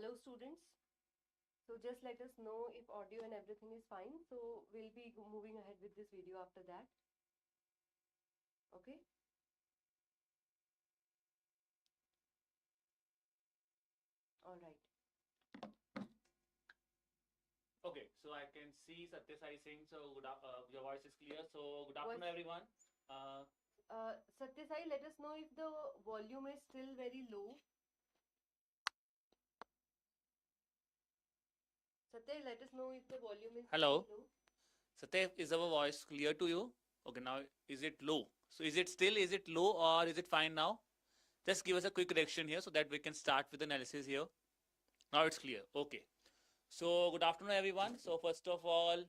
Hello students. So just let us know if audio and everything is fine. So we'll be moving ahead with this video after that. Okay. All right. Okay, so I can see Satya Sai Singh. So your voice is clear. So good afternoon, Voice. everyone. Uh, Satya Sai, let us know if the volume is still very low. Satya, let us know if the volume is Hello. still low. Satya, is our voice clear to you? Okay, now is it low? So is it low or is it fine now? Just give us a quick correction here so that we can start with the analysis here. Now it's clear. Okay. So good afternoon, everyone. So first of all,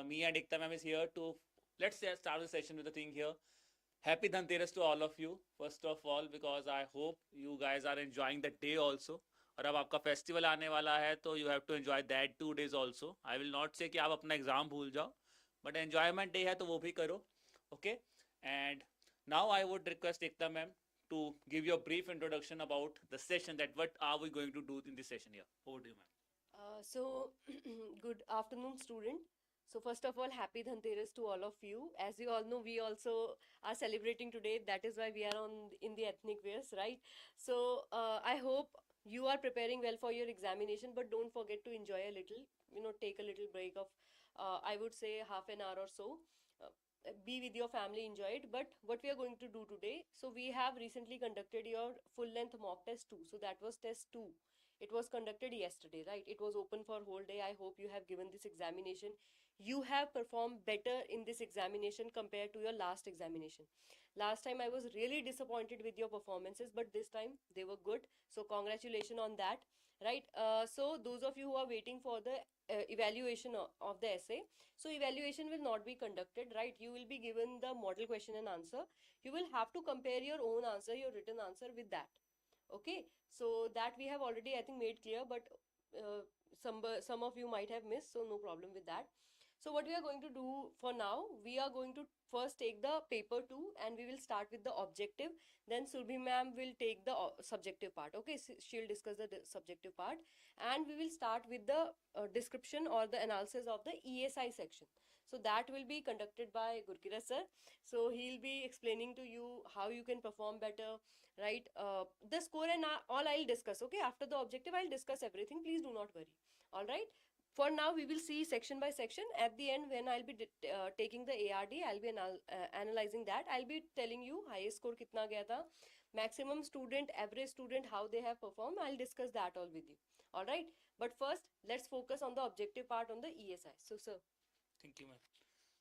me and Ekta ma'am is here to start the session with the thing here. Happy Dhanteras to all of you, first of all, because I hope you guys are enjoying the day also. और अब आपका festival आने वाला है तो you have to enjoy that 2 days also. I will not say कि आप अपना एग्जाम भूल जाओ, बट एंजॉयमेंट डे है तो वो भी करो. Okay, and now I would request Ekta ma'am to give you a brief introduction about the session, that what are we going to do in this session here. Over to you, ma'am. Good afternoon, student. So first of all, happy Dhanteras to all of you. As you all know, we also are celebrating today. That is why we are in the ethnic wears, right? So I hope you are preparing well for your examination, but don't forget to enjoy a little. Take a little break of, I would say, half an hour or so. Be with your family, enjoy it. But what we are going to do today, so we have recently conducted your full length mock test 2. So that was test 2. It was conducted yesterday, right? It was open for whole day. I hope you have given this examination. You have performed better in this examination compared to your last examination. Last time I was really disappointed with your performances, but this time they were good. So congratulations on that, right? So those of you who are waiting for the evaluation of the essay, so evaluation will not be conducted, right? You will be given the model question and answer. You will have to compare your own answer, your written answer with that. Okay, so that we have already, I think, made clear, but some of you might have missed, so no problem with that. So what we are going to do for now, we are going to first take the paper 2 and we will start with the objective. Then Surbhi ma'am will take the subjective part. Okay, so she'll discuss the subjective part and we will start with the description or the analysis of the ESI section. So that will be conducted by Gurkira sir. So he'll be explaining to you how you can perform better, right? The score and all I'll discuss. Okay, after the objective I'll discuss everything. Please do not worry. All right. For now, we will see section by section. At the end, when I'll be taking the ARD, I'll be analyzing that. I'll be telling you highest score kitna gaya tha, maximum student, average student, how they have performed. I'll discuss that all with you. All right. But first, let's focus on the objective part on the ESI. So, sir. Thank you, ma'am.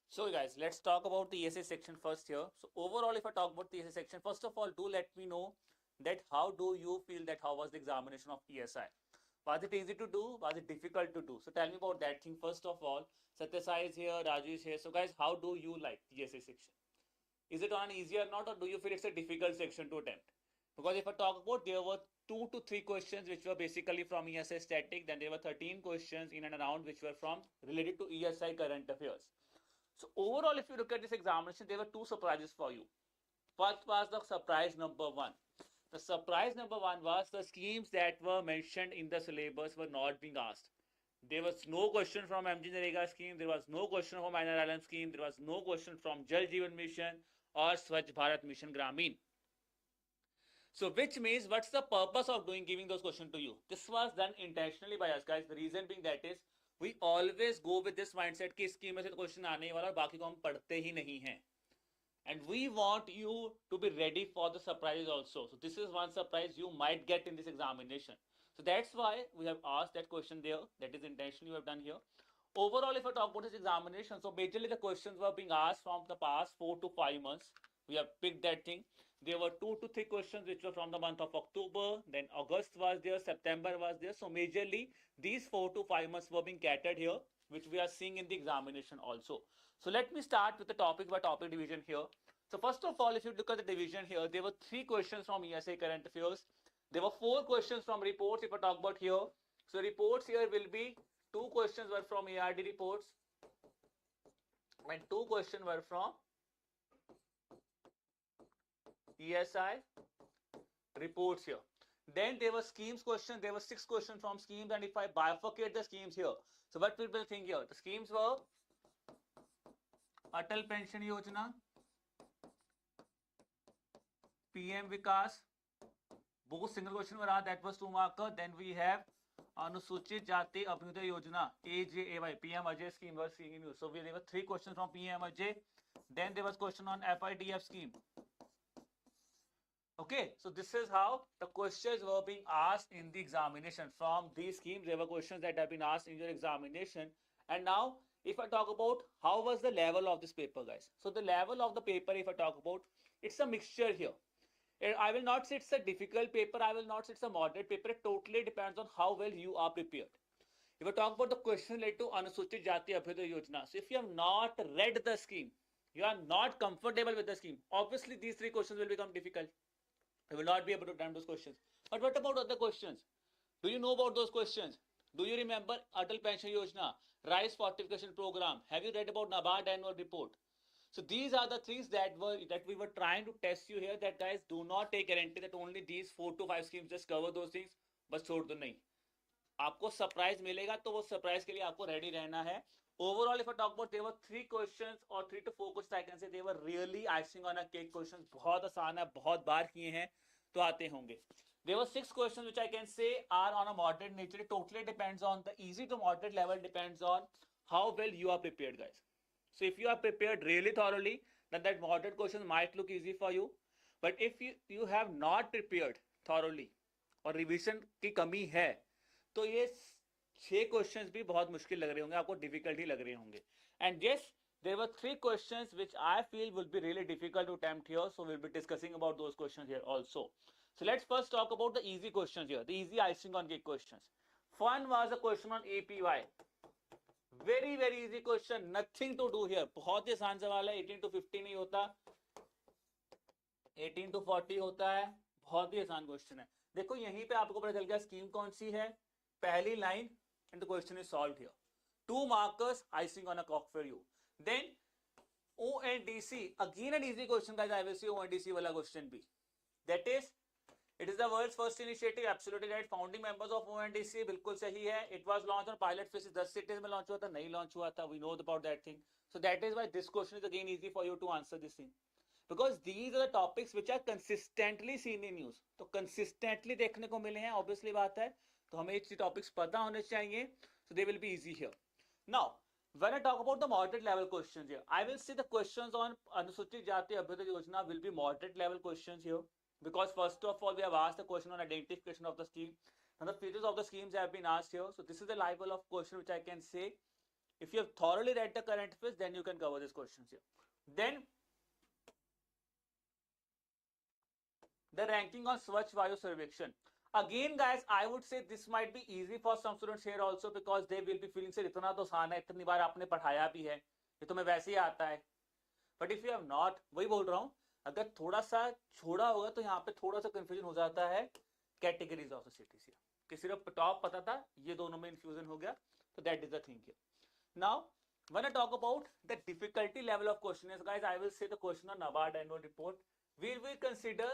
So guys, let's talk about the ESA section first here. So overall, if I talk about the ESA section, first of all, do let me know that how do you feel, that how was the examination of ESI? Was it easy to do? Was it difficult to do? So tell me about that thing first of all. Satya Sai is here, Raju is here. So guys, how do you like the ESA section? Is it on easy or not, or do you feel it's a difficult section to attempt? Because if I talk about, there were 2 to 3 questions which were basically from ESI static, then there were 13 questions in and around which were from related to ESI current affairs. So overall, if you look at this examination, there were 2 surprises for you. First was the surprise number 1. The surprise number 1 was the schemes that were mentioned in the syllabus were not being asked. There was no question from MG Narega scheme, there was no question from NRLM scheme, there was no question from Jal Jeevan Mission or Swachh Bharat Mission Gramin. So which means, what's the purpose of giving those questions to you? This was done intentionally by us, guys. The reason being that is, we always go with this mindset कि scheme में से question आने वाला और बाकी को हम पढ़ते ही नहीं हैं. And we want you to be ready for the surprises also. So this is one surprise you might get in this examination. So that's why we have asked that question there. That is intentionally we have done here. Overall, if I talk about this examination, so majorly the questions were being asked from the past 4 to 5 months. We have picked that thing. There were 2 to 3 questions which were from the month of October, then August was there, September was there. So majorly these 4 to 5 months were being catered here, which we are seeing in the examination also. So let me start with the topic by topic division here. So first of all, if you look at the division here, there were 3 questions from ESA current affairs. There were 4 questions from reports if I talk about here. So reports here will be 2 questions were from ARD reports and 2 questions were from ESI reports here. Then there were schemes questions. There were 6 questions from schemes, and if I bifurcate the schemes here, so what people think here? The schemes were Atal Pension Yojana, PM Vikas. Both single question were asked. That was 2 marker. Then we have Anusuchit Jati Abhyuday Yojana, AJAY, PM Ajay scheme was seeing in use. So there were 3 questions from PM Ajay. Then there was question on FIDF scheme. Okay, so this is how the questions were being asked in the examination. From these schemes, there were questions that have been asked in your examination. And now, if I talk about how was the level of this paper, guys. So the level of the paper, if I talk about, it's a mixture here. I will not say it's a difficult paper. I will not say it's a moderate paper. It totally depends on how well you are prepared. If I talk about the question related to Anusuchit Jati Abhyuday Yojana, so if you have not read the scheme, you are not comfortable with the scheme, obviously these 3 questions will become difficult. You will not be able to attempt those questions. But what about other questions? Do you know about those questions? Do you remember Atal Pension Yojana, Rice Fortification Program? Have you read about NABARD annual report? So these are the things that we were trying to test you here. That guys, do not take guarantee that only these 4 to 5 schemes just cover those things. बस छोड़ दो नहीं. आपको surprise मिलेगा तो वो surprise के लिए आपको रेडी रहना है. Overall, if I talk about, there were 3 questions or 3 to 4 questions, I can say they were really icing on a cake questions. बहुत आसान है, बहुत बार किए हैं तो आते होंगे. There were 6 questions which I can say are on a moderate nature. It totally depends on the easy to moderate level, depends on how well you are prepared, guys. So if you are prepared really thoroughly, then that moderate question might look easy for you. But if you have not prepared thoroughly और revision की कमी है तो ये 6 questions भी बहुत मुश्किल लग रहे होंगे आपको, डिफिकल्ट ही लग रहे होंगे. And yes, there were 3 questions which I feel will be really difficult to attempt here, so we'll be discussing about those questions here also. So let's first talk about the easy questions here, the easy icing on cake questions. One was a question on APY. Very very easy question, nothing to do here. बहुत ही आसान सवाल है. 18 to 50 नहीं होता, 18 to 40 होता है. बहुत ही आसान क्वेश्चन है. देखो यहीं पे आपको पता चल गया स्कीम कौन सी है, पहली line, and the question is solved here. 2 markers, icing on a cake for you. Then ONDC, again an easy question guys. I will see ONDC वाला question भी. That is, it is the world's first initiative. Absolutely right. Founding members of ONDC, बिल्कुल सही है. It was launched on pilot phases. 10 cities में launch हुआ था, नहीं launch हुआ था. We know about that thing. So that is why this question is again easy for you to answer this thing. Because these are the topics which are consistently seen in news. तो consistently देखने को मिले हैं, obviously बात है. तो हमें ये topics पता होने चाहिए. So they will be easy here. Now, when I talk about the moderate level questions here, I will say the questions on Anusuchit Jati Abhyuday Yojana will be moderate level questions here. Because first of all, we have asked the question on identification of the scheme. And the features of the schemes have been asked here. So this is the level of question which I can say. If you have thoroughly read the current affairs, then you can cover these questions here. Then, the ranking on Swachh Vayu Sarvekshan. Again guys, I would say this might be easy for some students here also, because they will be feeling से इतना तो आसान है, इतनी बार आपने पढ़ाया भी है, ये तो मैं वैसे ही आता है. But if you have not, वही बोल रहा हूँ, अगर थोड़ा सा छोड़ा होगा तो यहाँ पे थोड़ा सा कंफ्यूजन हो जाता है कैटेगरीज ऑफ द सिटीज. कि सिर्फ टॉप पता था, ये दोनों में इंफ्यूजन हो गया. तो that is the thing here. Now when I talk about the difficulty level of questions, guys, I will say the question on NABARD annual report, we will consider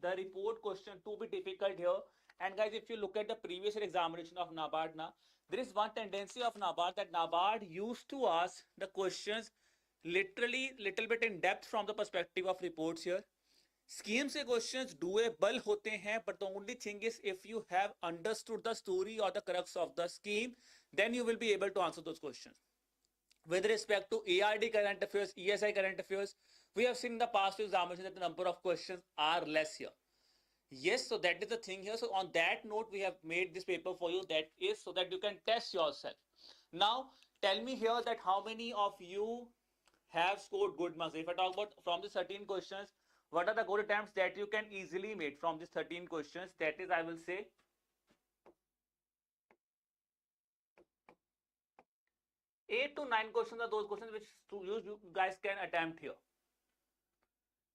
the report question to be difficult here. And guys, if you look at the previous examination of NABARD now, there is one tendency of NABARD that NABARD used to ask the questions literally little bit in depth from the perspective of reports here. Scheme से questions doable होते हैं, but the only thing is if you have understood the story or the crux of the scheme, then you will be able to answer those questions. With respect to ARD current affairs, ESI current affairs, we have seen in the past examinations that the number of questions are less here. Yes, so that is the thing here. So on that note, we have made this paper for you, that is so that you can test yourself. Now, tell me here that how many of you have scored good marks. If I talk about from the 13 questions, what are the good attempts that you can easily make from these 13 questions? That is, I will say, 8 to 9 questions are those questions which you guys can attempt here.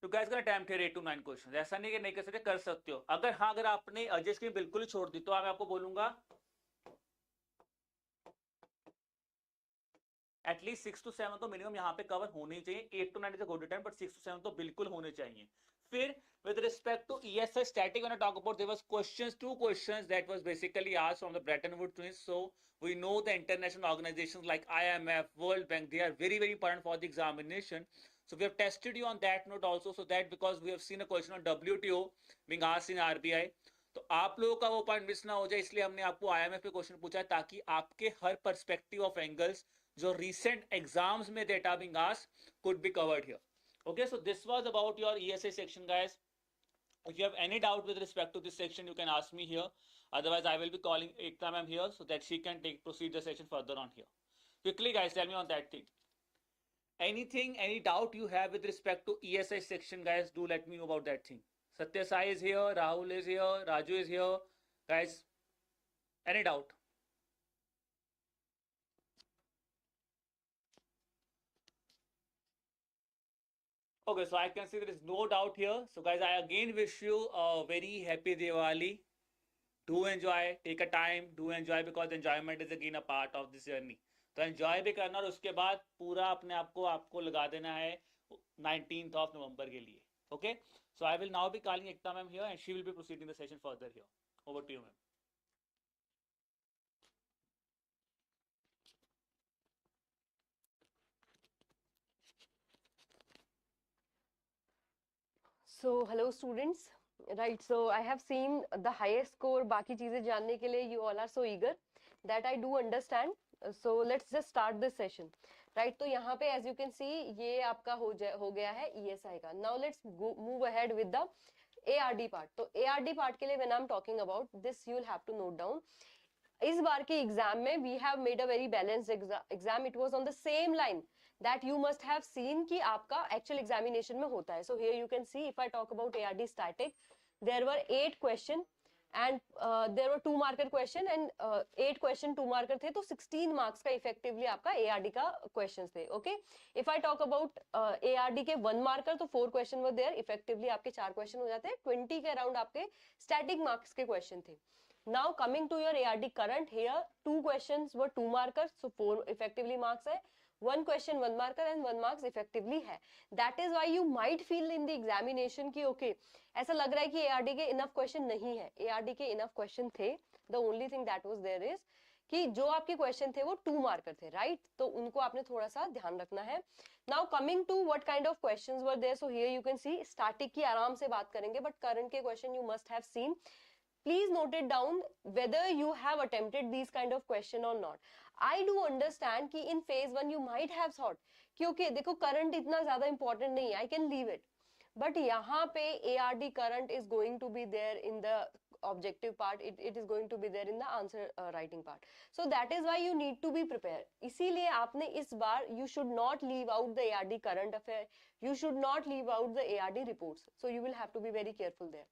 You guys can attempt here 8 to 9 questions. ऐसा नहीं कि नहीं कर सकते, कर सकते हो. अगर हाँ, अगर आपने अजय की बिल्कुल ही छोड़ दी तो मैं आपको बोलूंगा एटलीस्ट 6 to 7 तो मिनिमम यहाँ पे कवर होने चाहिए. 8 to 9 is a good attempt, but 6 to 7 तो बिल्कुल होने चाहिए. फिर with respect to ESI static, when I talk about, there was two questions that was basically asked from the Bretton Woods twins. So we know the international organizations like IMF, World Bank, they are very, very important for the examination. So we have tested you on that note also, so that because we have seen a question on WTO being asked in RBI, तो आप लोगों का वो point miss ना हो जाए, इसलिए हमने आपको IMF पे क्वेश्चन पूछा है, ताकि आपके हर पर्सपेक्टिव ऑफ एंगल्स जो recent exams में data being asked could be covered here. Okay, so this was about your ESA section, guys. If you have any doubt with respect to this section, you can ask me here. Otherwise, I will be calling Ekta ma'am here so that she can proceed the session further on here. Quickly, guys, tell me on that thing. Anything, any doubt you have with respect to ESI section, guys, do let me know about that thing. Satya Sai is here, Rahul is here, Raju is here. Guys, any doubt? Okay, so I can see there is no doubt here. So guys, I again wish you a very happy Diwali. Do enjoy, take a time, do enjoy, because enjoyment is again a part of this journey. तो enjoy भी करना, और उसके बाद पूरा अपने आप को आपको लगा देना है 19th of November के लिए. Okay, so I will now be calling Ekta ma'am here and she will be proceeding the session further here. Over to you, ma'am. So hello students, right? So I have seen the highest score. बाकी चीजें जानने के लिए you all are so eager. That I do understand. So let's just start this session, right? तो यहाँ पे as you can see ये आपका हो गया है ESI का. Now let's move ahead with the ARD part. तो ARD part के लिए when I'm talking about this, you will have to note down. इस बार के एग्जाम में we have made a very balanced exam. It was on the same line that you must have seen कि आपका actual examination में होता है. So here you can see, if I talk about ARD static, there were 8 question and there were 2 marker question and 8 question 2 marker थे, तो 16 marks का effectively आपका ARD का questions थे. Okay, if I talk about ARD के 1 marker, तो 4 question were there, effectively आपके 4 question हो जाते हैं, 20 के around आपके static marks के question थे. Now coming to your ARD current, here 2 questions were 2 markers, so 4 effectively marks है, 1 question 1 marker and 1 marks effectively है. That is why you might feel in the examination कि okay, ऐसा लग रहा है कि ARD के enough question नहीं है. ARD के enough question थे. The only thing that was there is कि जो आपके question थे वो 2 marker थे, right? तो उनको आपने थोड़ा सा ध्यान रखना है. Now coming to what kind of questions were there, so here you can see static की आराम से बात करेंगे, but current के question you must have seen. Please note it down whether you have attempted these kind of question or not. I do understand कि in phase 1 you might have thought कि okay देखो current इतना ज़्यादा important नहीं है, I can leave it. But यहाँ पे ARD current is going to be there in the objective part, it is going to be there in the answer writing part. So that is why you need to be prepared. इसीलिए आपने इस बार you should not leave out the ARD current affair, you should not leave out the ARD reports. So you will have to be very careful there.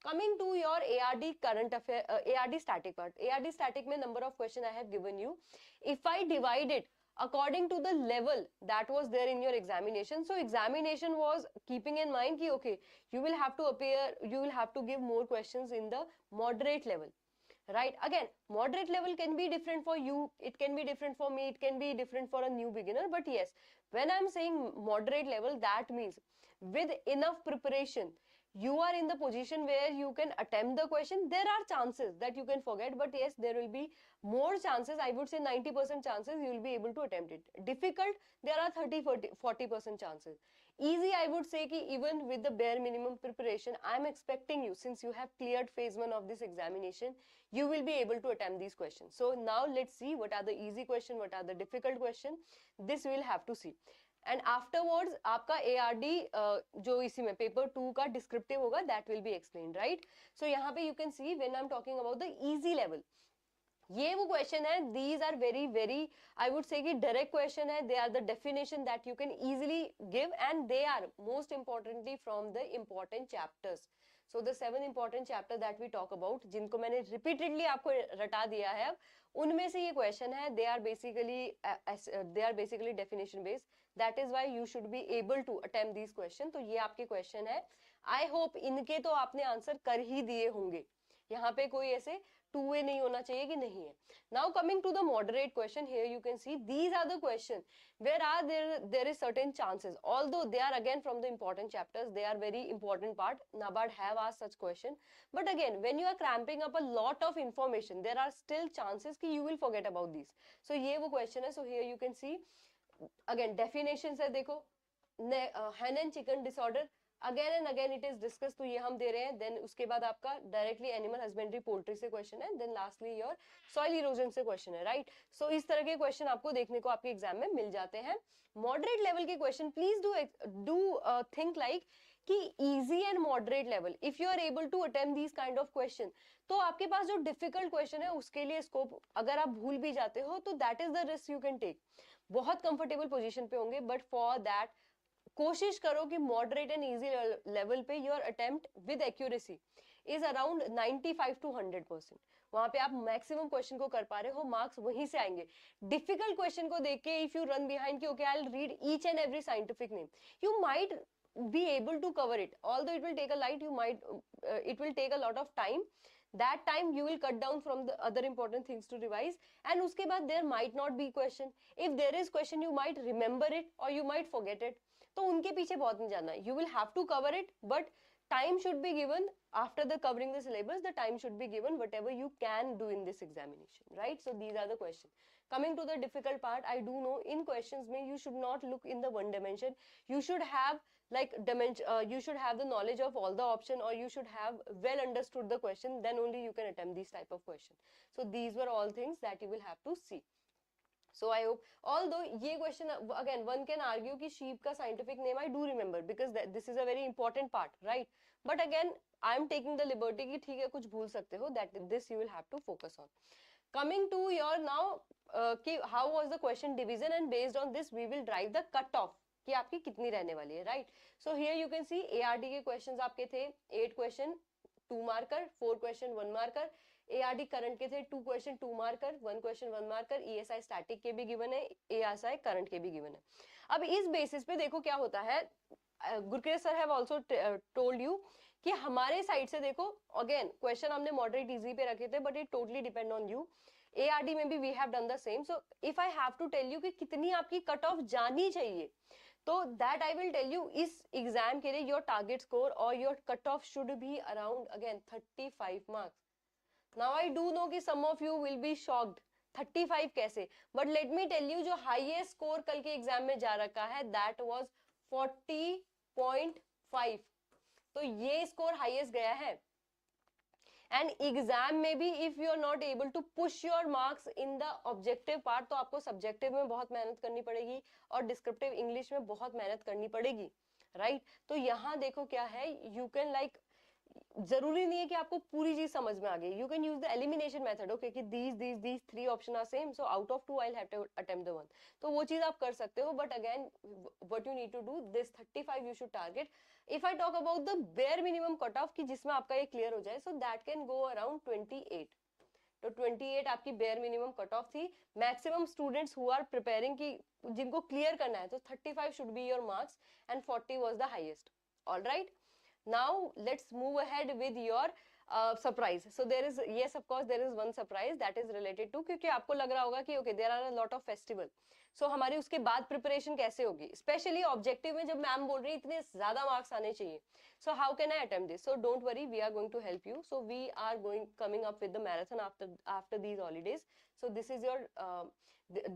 Coming to your ARD current affair, ARD static part. ARD static में number of question I have given you. If I divide it according to the level that was there in your examination, so examination was keeping in mind कि okay, you will have to appear, you will have to give more questions in the moderate level. Right, again moderate level can be different for you, it can be different for me, it can be different for a new beginner, but yes, when I'm saying moderate level, that means with enough preparation you are in the position where you can attempt the question. There are chances that you can forget, but yes, there will be more chances, I would say 90% chances you will be able to attempt it. Difficult, there are 30-40% chances. Easy, I would say कि even with the bare minimum preparation, I am expecting you, since you have cleared phase 1 of this examination, you will be able to attempt these questions. So now let's see what are the easy question, what are the difficult question. This we will have to see. And afterwards आपका ARD जो इसी में paper 2 का descriptive होगा, that will be explained, right? So यहाँ पे you can see when I'm talking about the easy level, ये वो question है, these are very very I would say कि direct question है, they are the definition that you can easily give and they are most importantly from the important chapters. So the 7 important chapter that we talk about, जिनको मैंने repeatedly आपको रटा दिया है अब, उनमें से ये question है, they are basically definition based. That is why you should be able to attempt these questions. तो ये आपके question है. I hope इनके तो आपने answer कर ही दिए होंगे. यहाँ पे कोई ऐसे टू वे नहीं होना चाहिए कि नहीं है. Now coming to the moderate question, here you can see these are the question where are there is certain chances, although they are again from the important chapters, they are very important part. NABARD have asked such question, but again when you are cramping up a lot of information, there are still chances कि you will forget about these. So ये वो question है. So here you can see again definitions है, देखो hen and chicken disorder again and again it is discuss, तो ये हम दे रहे हैं. देन उसके बाद आपका डायरेक्टली एनिमल हस्बेंड्री पोल्ट्री से क्वेश्चन है. Then lastly your soil erosion से क्वेश्चन है, राइट. सो इस तरह के क्वेश्चन आपको देखने को आपके एग्जाम में मिल जाते हैं. मॉडरेट लेवल के question please do think like कि easy and moderate level, if you are able to attempt these kind of question, तो आपके पास जो डिफिकल्ट क्वेश्चन है उसके लिए स्कोप, अगर आप भूल भी जाते हो तो that is the risk you can take. बहुत कंफर्टेबल पोजीशन पे होंगे, बट फॉर दैट कोशिश करो कि मॉडरेट एंड इजी लेवल पे your attempt with accuracy is around 95 to 100%. वहां पे आप मैक्सिमम क्वेश्चन को कर पा रहे हो, मार्क्स वहीं से आएंगे. डिफिकल्ट क्वेश्चन को देख के इफ यू रन बिहाइंड कि okay I will read each and every scientific name, you might be able to cover it, although it will take a light, you might it will take a lot of time. That time you will cut down from the other important things to revise, and उसके बाद there might not be question. If there is question, you might remember it or you might forget it. तो उनके पीछे बहुत नहीं जाना. You will have to cover it, but time should be given after the covering the syllabus. The time should be given whatever you can do in this examination, right? So these are the questions. Coming to the difficult part, I do know in questions में you should not look in the one dimension. You should have like you should have the knowledge of all the option, or you should have well understood the question. Then only you can attempt these type of question. So these were all things that you will have to see. So I hope, although ये question again one can argue कि sheep का scientific name I do remember because this is a very important part, right? But again I am taking the liberty कि ठीक है कुछ भूल सकते हो, that this you will have to focus on. Coming to your now कि how was the question division, and based on this we will drive the cut off कि आपकी कितनी रहने वाली है, right? So here you can see ARD के questions आपके थे 8 question 2 marker, 4 question 1 marker. ARD current के थे 2 question 2 marker, 1 question 1 marker. ESI static के भी गिवन है, ASI करंट के भी गिवन है. अब इस बेसिस पे देखो क्या होता है, Gurkirat sir have also told you कि हमारे साइड से देखो अगेन क्वेश्चन हमने मॉडरेट इजी पे रखे थे, but it totally depend on you. ARD में भी we have done the same. So if I have to tell you कि कितनी आपकी कट ऑफ जानी चाहिए, तो that I will tell you इस एग्जाम के लिए योर टारगेट स्कोर और your cut off should be around again 35 marks. Now I do know कि some of you will be shocked 35 कैसे, but let me tell you जो highest score कल के exam में जा रखा है that was 40.5. तो ये स्कोर हाईएस्ट गया है. एंड एग्जाम में भी if you are not able to push your marks in the objective part, तो आपको सब्जेक्टिव में बहुत मेहनत करनी पड़ेगी और डिस्क्रिप्टिव इंग्लिश में बहुत मेहनत करनी पड़ेगी, राइट? तो यहाँ देखो क्या है, यू कैन लाइक जरूरी नहीं है कि आपको पूरी चीज समझ में आ गई. You can use the elimination method, okay कि these 3 option are same, so out of 2 I will have to attempt the one. तो वो चीज आप कर सकते हो, but again what you need to do this 35 you should target. If I talk about the bare minimum cut off कि जिसमें आपका ये क्लियर हो जाए, so that can go around 28. तो 28 आपकी बेयर मिनिमम कट ऑफ थी. Maximum students who are preparing कि जिनको क्लियर करना है, तो 35 should be your marks and 40 was the highest. Alright, now let's move ahead with your surprise. So there is, yes of course there is one surprise that is related to, क्योंकि आपको लग रहा होगा कि okay there are a lot of festival, so हमारी उसके बाद preparation कैसे होगी, स्पेशली ऑब्जेक्टिव में जब मैम बोल रही है इतने ज्यादा मार्क्स आने चाहिए. so how can I attempt this? So don't worry, we are going to help you. So we are coming up with the marathon after these holidays. So this is your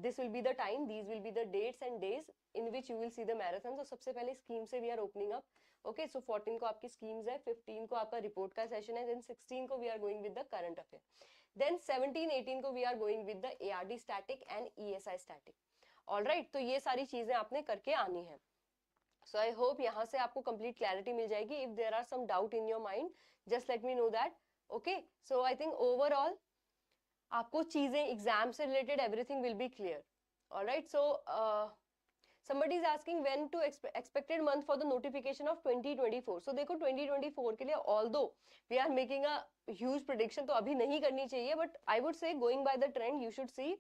this will be the time, these will be the dates and days in which you will see the marathon. So सबसे पहले scheme से we are opening up. Okay, so 14 को आपकी schemes है, 15 को आपका report का session है, देन 16 को we are going with the current affair, then 17 18 को we are going with the ARD static and ESI static. Alright, तो ये सारी चीजें आपने करके आनी है. सो आई होप यहाँ से आपको कंप्लीट क्लैरिटी मिल जाएगी. If there are some doubt in your mind, just let me know that. Okay, so I think overall आपको चीजें एग्जाम से related everything will be clear. Alright, so somebody is asking when to expected month for the notification of 2024. so देखो 2024 के लिए although we are making a huge prediction, तो अभी नहीं करनी चाहिए, but I would say going by the trend you should see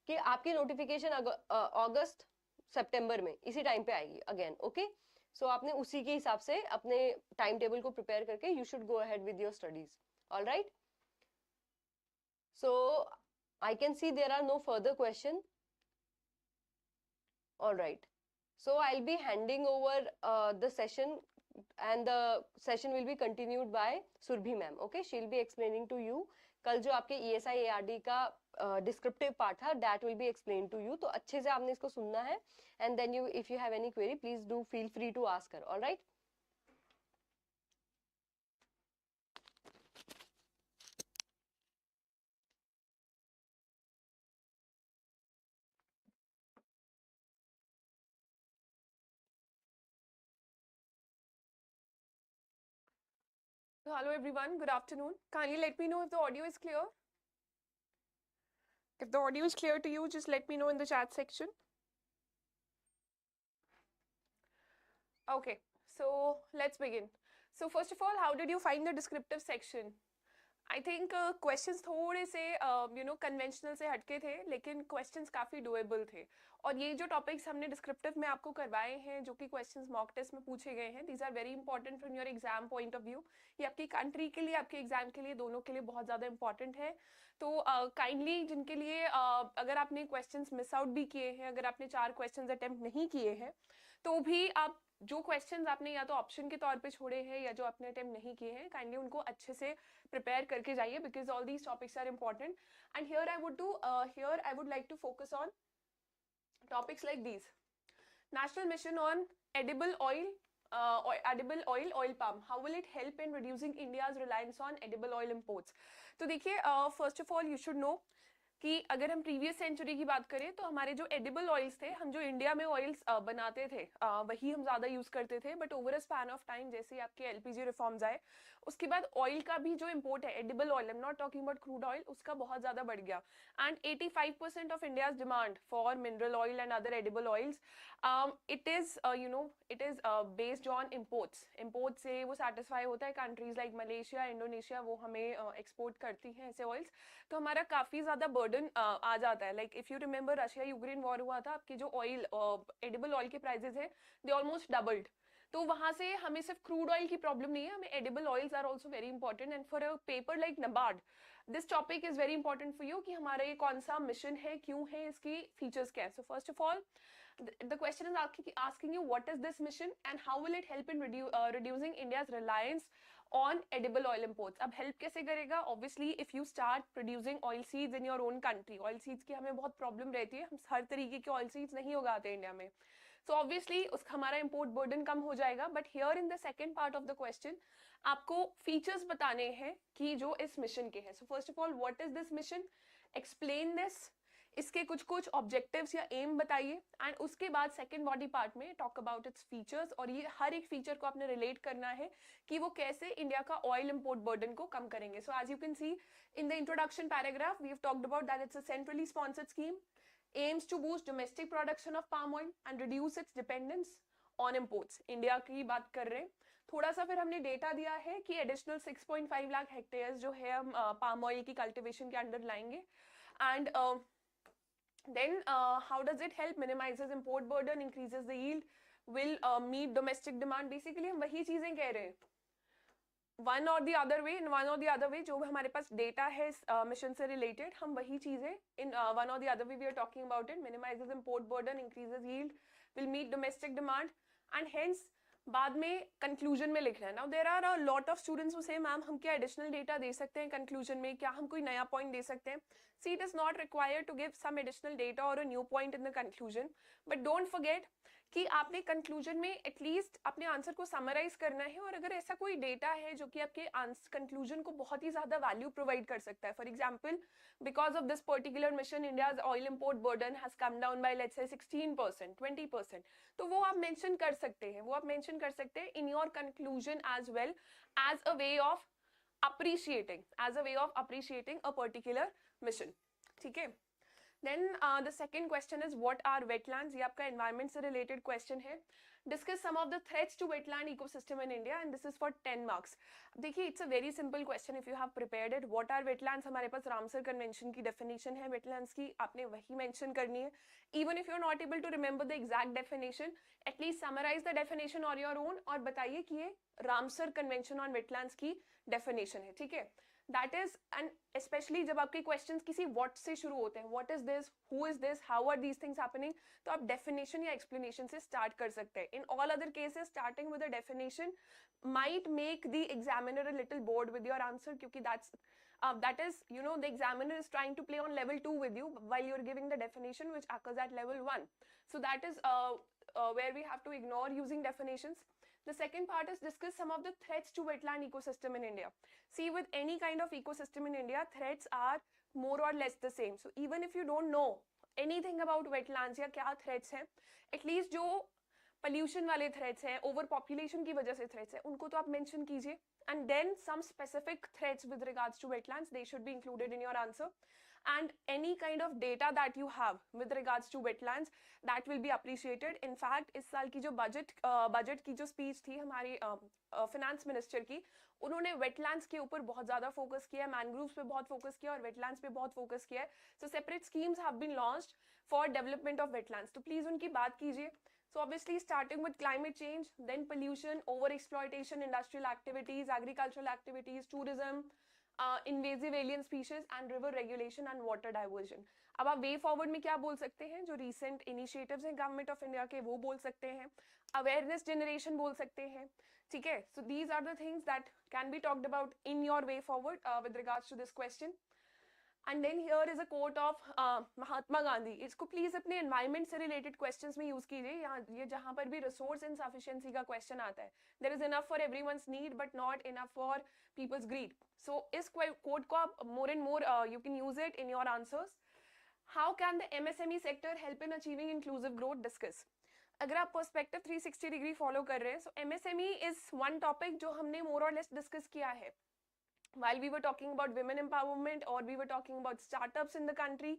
कि आपकी नोटिफिकेशन अगस्त सितंबर में इसी टाइम पे आएगी अगेन. ओके, सो आपने उसी के हिसाब से अपने टाइम टेबल को प्रिपेयर करके you should go ahead with your studies. Alright, So I can see there are no further question. All right. So I'll be handing over the session, and the session will be continued by Surbhi ma'am. Okay, she'll be explaining to you. कल जो आपके ESI ARD का descriptive part था, that will be explained to you. तो अच्छे से आपने इसको सुनना है. And then you, if you have any query, please do feel free to ask her. All right. So hello everyone, good afternoon. Kindly let me know if the audio is clear. If the audio is clear to you, just let me know in the chat section. Okay, so let's begin. So first of all, how did you find the descriptive section? I think questions थोड़े से conventional से हटके थे, लेकिन questions काफ़ी doable थे. और ये जो टॉपिक्स हमने डिस्क्रिप्टिव में आपको करवाए हैं, जो कि क्वेश्चंस मॉक टेस्ट में पूछे गए हैं, these are very important from your exam point of view. ये आपकी कंट्री के लिए, आपके एग्जाम के लिए, दोनों के लिए बहुत ज़्यादा इंपॉर्टेंट है. तो काइंडली जिनके लिए अगर आपने क्वेश्चंस मिस आउट भी किए हैं, अगर आपने 4 क्वेश्चंस अटेम्प्ट नहीं किए हैं, तो भी आप जो क्वेश्चंस आपने या तो ऑप्शन के तौर पे छोड़े हैं या जो आपने अटेम्प्ट नहीं किए हैं, काइंडली उनको अच्छे से प्रिपेयर करके जाइए, because all these topics are important. And here I would like to focus on topics like these. National mission on edible oil palm, how will it help in reducing India's reliance on edible oil imports? तो देखिए, first of all you should know कि अगर हम previous century की बात करें तो हमारे जो एडिबल ऑयल्स थे, हम जो इंडिया में ऑयल्स बनाते थे वही हम ज़्यादा यूज़ करते थे. But over a span of time, जैसे ही आपके एलपीजी रिफॉर्म्स आए, उसके बाद ऑयल का भी जो इम्पोर्ट है, edible oil, I am not talking about crude oil, उसका बहुत ज़्यादा बढ़ गया. And 85% of India's demand for mineral oil and other edible oils, it is based on imports से वो सेटिस्फाई होता है. कंट्रीज लाइक मलेशिया, इंडोनेशिया, वो हमें एक्सपोर्ट करती हैं ऐसे ऑयल्स. तो हमारा काफ़ी ज़्यादा बर्डन आ जाता है. Like if you remember, Russia Ukraine war हुआ था, आपके जो ऑयल एडिबल ऑयल के प्राइसेस है, दे ऑलमोस्ट डबल्ड. तो वहाँ से हमें सिर्फ क्रूड ऑयल की प्रॉब्लम नहीं है, हमें edible oils are also very important. And for a paper like NABARD, this topic is very important for you कि हमारा ये कौन सा मिशन है, क्यों है, इसकी फीचर्स क्या है. So first of all, the question is asking you what is this mission and how will it help in reducing India's reliance on edible oil imports. अब help कैसे करेगा? Obviously if you start producing oil seeds in your own country, oil seeds की हमें बहुत problem रहती है, हम हर तरीके के oil seeds नहीं उगाते इंडिया में. So obviously उसका हमारा import burden कम हो जाएगा. But here in the second part of the question, आपको features बताने हैं कि जो इस mission के हैं. So first of all, what is this mission? Explain this. इसके कुछ कुछ ऑब्जेक्टिव्स या एम बताइए. एंड उसके बाद सेकंड बॉडी पार्ट में टॉक अबाउट इट्स फीचर्स, और ये हर एक फीचर को आपने रिलेट करना है कि वो कैसे इंडिया का ऑयल इंपोर्ट बर्डन को कम करेंगे. So as you can see in the introduction paragraph, we have talked about that it's a centrally sponsored scheme, aims to boost domestic production of palm oil and reduce its dependence on imports. India की बात कर रहे हैं. थोड़ा सा फिर हमने data दिया है कि एडिशनल 6.5 लाख हेक्टेयर्स जो है हम पाम ऑयल की कल्टिवेशन के अंडर लाएंगे. And then how does it help? Minimizes import burden, increases the yield, will meet domestic demand. Basically हम वही चीजें कह रहे हैं. One or the other way, in one or the other way जो हमारे पास डेटा है मिशन से रिलेटेड, हम वही चीजें in one or the other way we are talking about it. Minimises import burden, increases yield, will meet domestic demand. And hence बाद में कंक्लूजन में लिख रहे हैं. Now there are a lot of students who say ma'am हम क्या additional data दे सकते हैं कंक्लूजन में, क्या हम कोई नया पॉइंट दे सकते हैं? See, it is not required to give some additional data or a new point in the conclusion, but don't forget कि आपने कंक्लूजन में एटलीस्ट अपने आंसर को समराइज करना है. और अगर ऐसा कोई डेटा है जो कि आपके कंक्लूजन को बहुत ही ज्यादा वैल्यू प्रोवाइड कर सकता है, for example, because of this particular mission India's oil import burden has come down by let's say 16%, 20%, तो वो आप मेंशन कर सकते हैं, वो आप मेंशन कर सकते हैं in your conclusion as well, as a way of appreciating a particular mission. ठीक है. Then the second question is what are wetlands? ये आपका environment से related question है. Discuss some of the threats to wetland ecosystem in India, and this is for 10 marks. देखिए, it's a very simple question if you have prepared it. What are wetlands? हमारे पास Ramsar convention की definition है wetlands की, आपने वही mention करनी है. Even if you're not able to remember the exact definition, at least summarize the definition on your own और बताइए कि ये रामसर कन्वेंशन ऑन wetlands की definition है. ठीक है. दैट इज, एंड स्पेशली जब आपके क्वेश्चंस किसी व्हाट से शुरू होते हैं, what is this, who is this, how are these things happening, तो आप डेफिनेशन या एक्सप्लेनेशन से स्टार्ट कर सकते हैं. In all other cases starting with a definition might make the examiner a little bored with your answer, क्योंकि that is, you know, the examiner is trying to play on level 2 with you while you're giving the definition which occurs at level 1. So that is where we have to ignore using definitions. The second part is discuss some of the threats to wetland ecosystem in India. See, with any kind of ecosystem in India, threats are more or less the same. So even if you don't know anything about wetlands या क्या threats हैं, at least जो pollution वाले threats हैं, over population की वजह से threats हैं, उनको तो आप mention कीजिए. And then some specific threats with regards to wetlands, they should be included in your answer. And any kind of data that you have with regards to wetlands, that will be appreciated. In fact, इस साल की जो budget की जो speech थी हमारी finance minister की, उन्होंने wetlands के ऊपर बहुत ज़्यादा focus किया है, mangroves पे बहुत focus किया और wetlands पे बहुत focus किया है. So separate schemes have been launched for development of wetlands. तो please उनकी बात कीजिए. So obviously starting with climate change, then pollution, over exploitation, industrial activities, agricultural activities, tourism, invasive alien species and river regulation and water diversion. अब आप way forward में क्या बोल सकते हैं, जो रिसेंट इनिशिएटिव्स हैं गवर्नमेंट ऑफ इंडिया के, वो बोल सकते हैं. अवेयरनेस जनरेशन बोल सकते हैं. ठीक है, so these are the things that can be talked about in your way forward with regards to this question. And then here is a quote of Mahatma Gandhi. इसको प्लीज अपने एनवायरमेंट से रिलेटेड क्वेश्चंस में use कीजिए. यहाँ ये जहाँ पर भी रिसोर्स इनसफिशिएंसी का क्वेश्चन आता है, there is enough for everyone's need but not enough for people's greed. So इस कोट को आप more and more you can use it in your answers. How can the MSME sector help in achieving inclusive growth, discuss. अगर आप perspective 360 degree follow कर रहे हैं, so MSME is one topic जो हमने मोर और लेस डिस्कस किया है while we were talking about women empowerment or we were talking about startups in the country.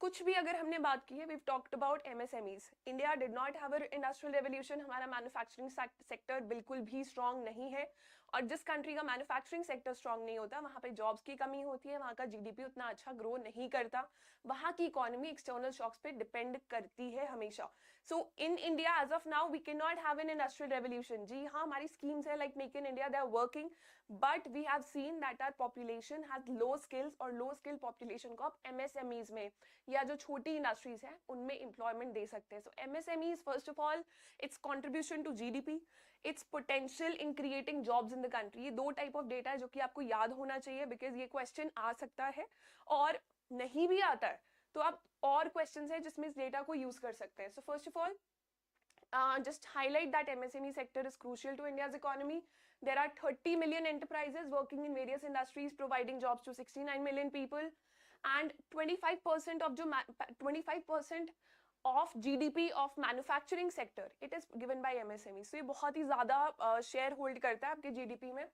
कुछ भी अगर हमने बात की है, we've talked about MSMEs. India did not have an industrial revolution. हमारा मैन्युफैक्चरिंग सेक्टर बिल्कुल भी स्ट्रांग नहीं है, और जिस कंट्री का मैन्युफैक्चरिंग सेक्टर स्ट्रांग नहीं होता, वहाँ पे जॉब्स की कमी होती है, वहाँ का GDP उतना अच्छा ग्रो नहीं करता, वहाँ की इकोनॉमी एक्सटर्नल शॉक्स पे डिपेंड करती है हमेशा. So in India as of now we can not have an industrial revolution. जी हाँ, हमारी स्कीम्स है like make in India, they are working, but we have seen that our population has low skills, और low skill population को आप MSMEs में या जो छोटी इंडस्ट्रीज हैं उनमें एम्प्लॉयमेंट दे सकते हैं. So MSMEs first of all, its contribution to GDP, its potential in creating jobs in the country. ये दो टाइप ऑफ डेटा है जो कि आपको याद होना चाहिए, बिकॉज ये क्वेश्चन आ सकता है, और नहीं भी आता है तो आप और क्वेश्चन है जिसमें इस डेटा को यूज कर सकते हैं. So first of all, just highlight that MSME sector is crucial to India's economy. There are 30 million enterprises working in various industries providing jobs to 69 million people, and 25% of 25% of GDP of manufacturing sector, it is given by MSME. So ये बहुत ही ज़्यादा share hold करता है आपके GDP में.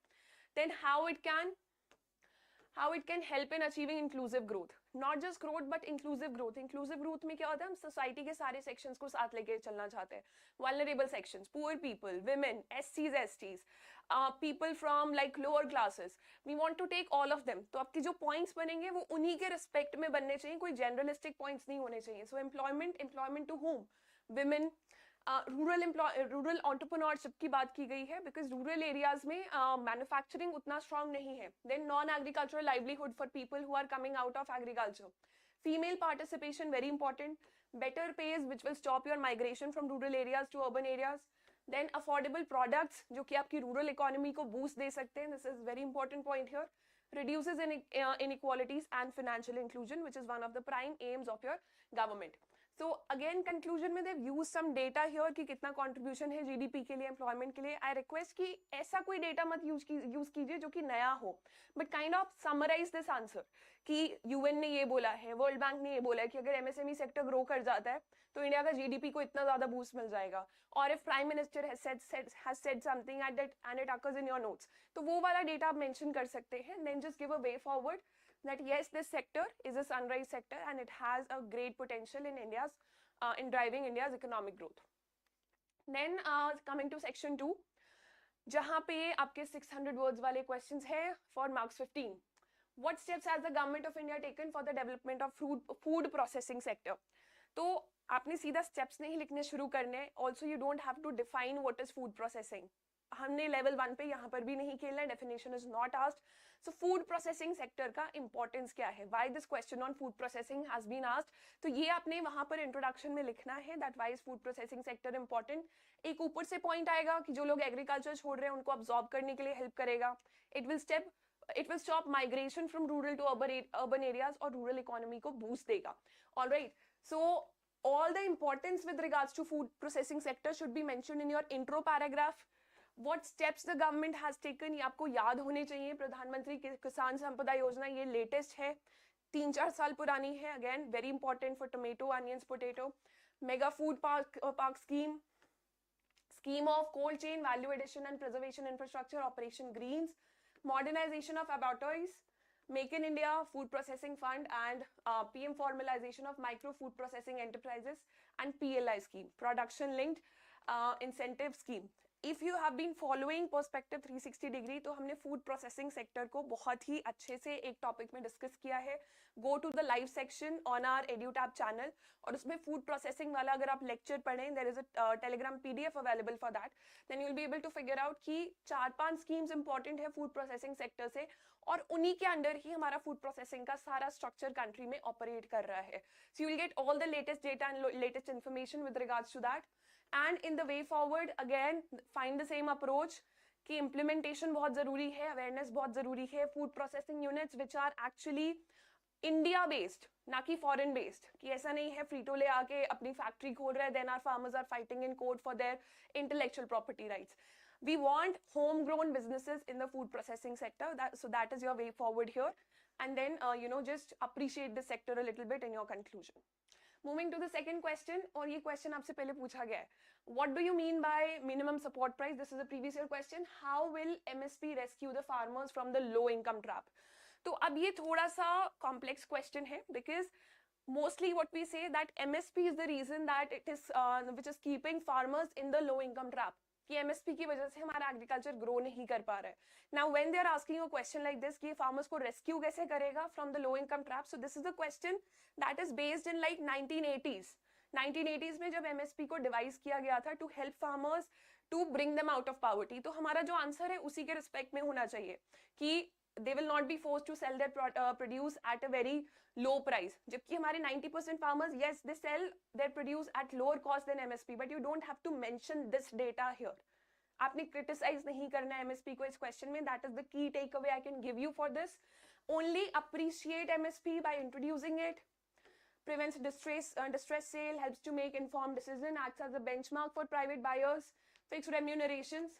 Then how it can help in achieving inclusive growth, not just growth but inclusive growth. Inclusive growth में क्या होता है, हम सोसाइटी के सारे सेक्शंस को साथ लेके चलना चाहते हैं. Vulnerable sections, poor people, women, SCs, STs, people from like lower classes, we want to take all of them. तो आपके जो points बनेंगे वो उन्हीं के respect में बनने चाहिए, कोई generalistic points नहीं होने चाहिए. So employment to whom? Women, rural entrepreneurship की बात की गई है, बिकॉज रूरल एरियाज में मैन्युफैक्चरिंग उतना स्ट्रांग नहीं है. Then non agricultural livelihood for people who are coming out of agriculture. Female participation very important. Better pays which will stop your migration from rural areas to urban areas. Then affordable products जो कि आपकी rural economy को boost दे सकते हैं. This is very important point here. reduces inequalities and financial inclusion, which is one of the prime aims of your government. So again conclusion में they've used some data here कि कितना contribution है GDP के लिए, employment के लिए. I request कि ऐसा कोई data मत use कीजिए जो कि नया हो, but kind of summarize this answer कि UN ने ये बोला है, World Bank ने ये बोला है कि अगर MSME sector grow कर जाता है तो इंडिया का GDP को इतना ज़्यादा boost मिल जाएगा. और if Prime Minister has said something at that and it occurs in your notes, तो वो वाला data आप mention कर सकते हैं. Then just give a way forward that yes, this sector is a sunrise sector and it has a great potential in India's in driving India's economic growth. Then coming to section 2, जहाँ पे आपके 600 words वाले questions है for marks 15. What steps has the government of India taken for the development of food processing sector? तो आपने सीधा steps नहीं लिखने शुरू करने. Also you don't have to define what is food processing. हमने लेवल 1 पे यहाँ पर भी नहीं खेलना है, definition is not asked. So food processing sector का इंपॉर्टेंस क्या है, why this question on food processing has been asked. तो ये आपने वहां पर इंट्रोडक्शन में लिखना है, that why is food processing sector important. एक ऊपर से पॉइंट आएगा कि जो लोग एग्रीकल्चर छोड़ रहे हैं उनको अब्सॉर्ब करने के लिए हेल्प करेगा. It will stop migration from rural to urban areas और rural economy को boost देगा. All right. So all the importance with regards to food processing sector should be mentioned in your intro paragraph. What steps the government has taken ये आपको याद होने चाहिए. प्रधानमंत्री किसान संपदा योजना ये लेटेस्ट है, 3-4 साल पुरानी है. Again very important for tomato, onions, potato. Mega food park scheme of cold chain value addition and preservation infrastructure, Operation Greens. Modernization of abattoirs, Make in India Food Processing Fund, and PM formalization of micro food processing enterprises, and PLI scheme, Production Linked Incentive Scheme. If you have been following Perspective 360 degree, तो हमने food processing sector को बहुत ही अच्छे से एक topic में discuss किया है. Go to the live section on our EduTab channel, और उसमें food processing वाला अगर आप lecture पढ़ें, there is a Telegram PDF available for that. Then you will be able to figure out कि 4-5 schemes important है food processing sector से, और उन्हीं के अंडर ही हमारा food processing का सारा structure country में operate कर रहा है. So you will get all the latest data and latest information with regards to that. And in the way forward, again, find the same approach कि implementation बहुत ज़रूरी है, awareness बहुत ज़रूरी है, food processing units which are actually India based, ना कि foreign based. कि ऐसा नहीं है फ्रीटो ले आके अपनी factory खोल रहा है, then our farmers are fighting in court for their intellectual property rights. We want homegrown businesses in the food processing sector. So that is your way forward here. And then, just appreciate the sector a little bit in your conclusion. Moving to the second question, और ये question आपसे पहले पूछा गया है. What do you mean by minimum support price? This is a previous year question. How will MSP rescue the farmers from the low income trap? तो अब ये थोड़ा सा complex question है, because mostly what we say that MSP is the reason that it is which is keeping farmers in the low income trap. कि MSP की वजह से हमारा agriculture grow नहीं कर पा रहा है. Now when they are asking a question like this कि farmers को rescue कैसे करेगा from the low income trap, so this is the question that is based in like 1980s. 1980s में जब MSP को devise किया गया था to help farmers to bring them out of poverty, तो हमारा जो आंसर है उसी के respect में होना चाहिए कि they will not be forced to sell their produce at a very low price. जबकि हमारे 90% farmers, yes, they sell their produce at lower cost than MSP, but you don't have to mention this data here. आपने criticize नहीं करना है MSP को इस question में. That is the key takeaway I can give you for this. Only appreciate MSP by introducing it. Prevents distress sale, helps to make informed decision, acts as a benchmark for private buyers, fixed remunerations.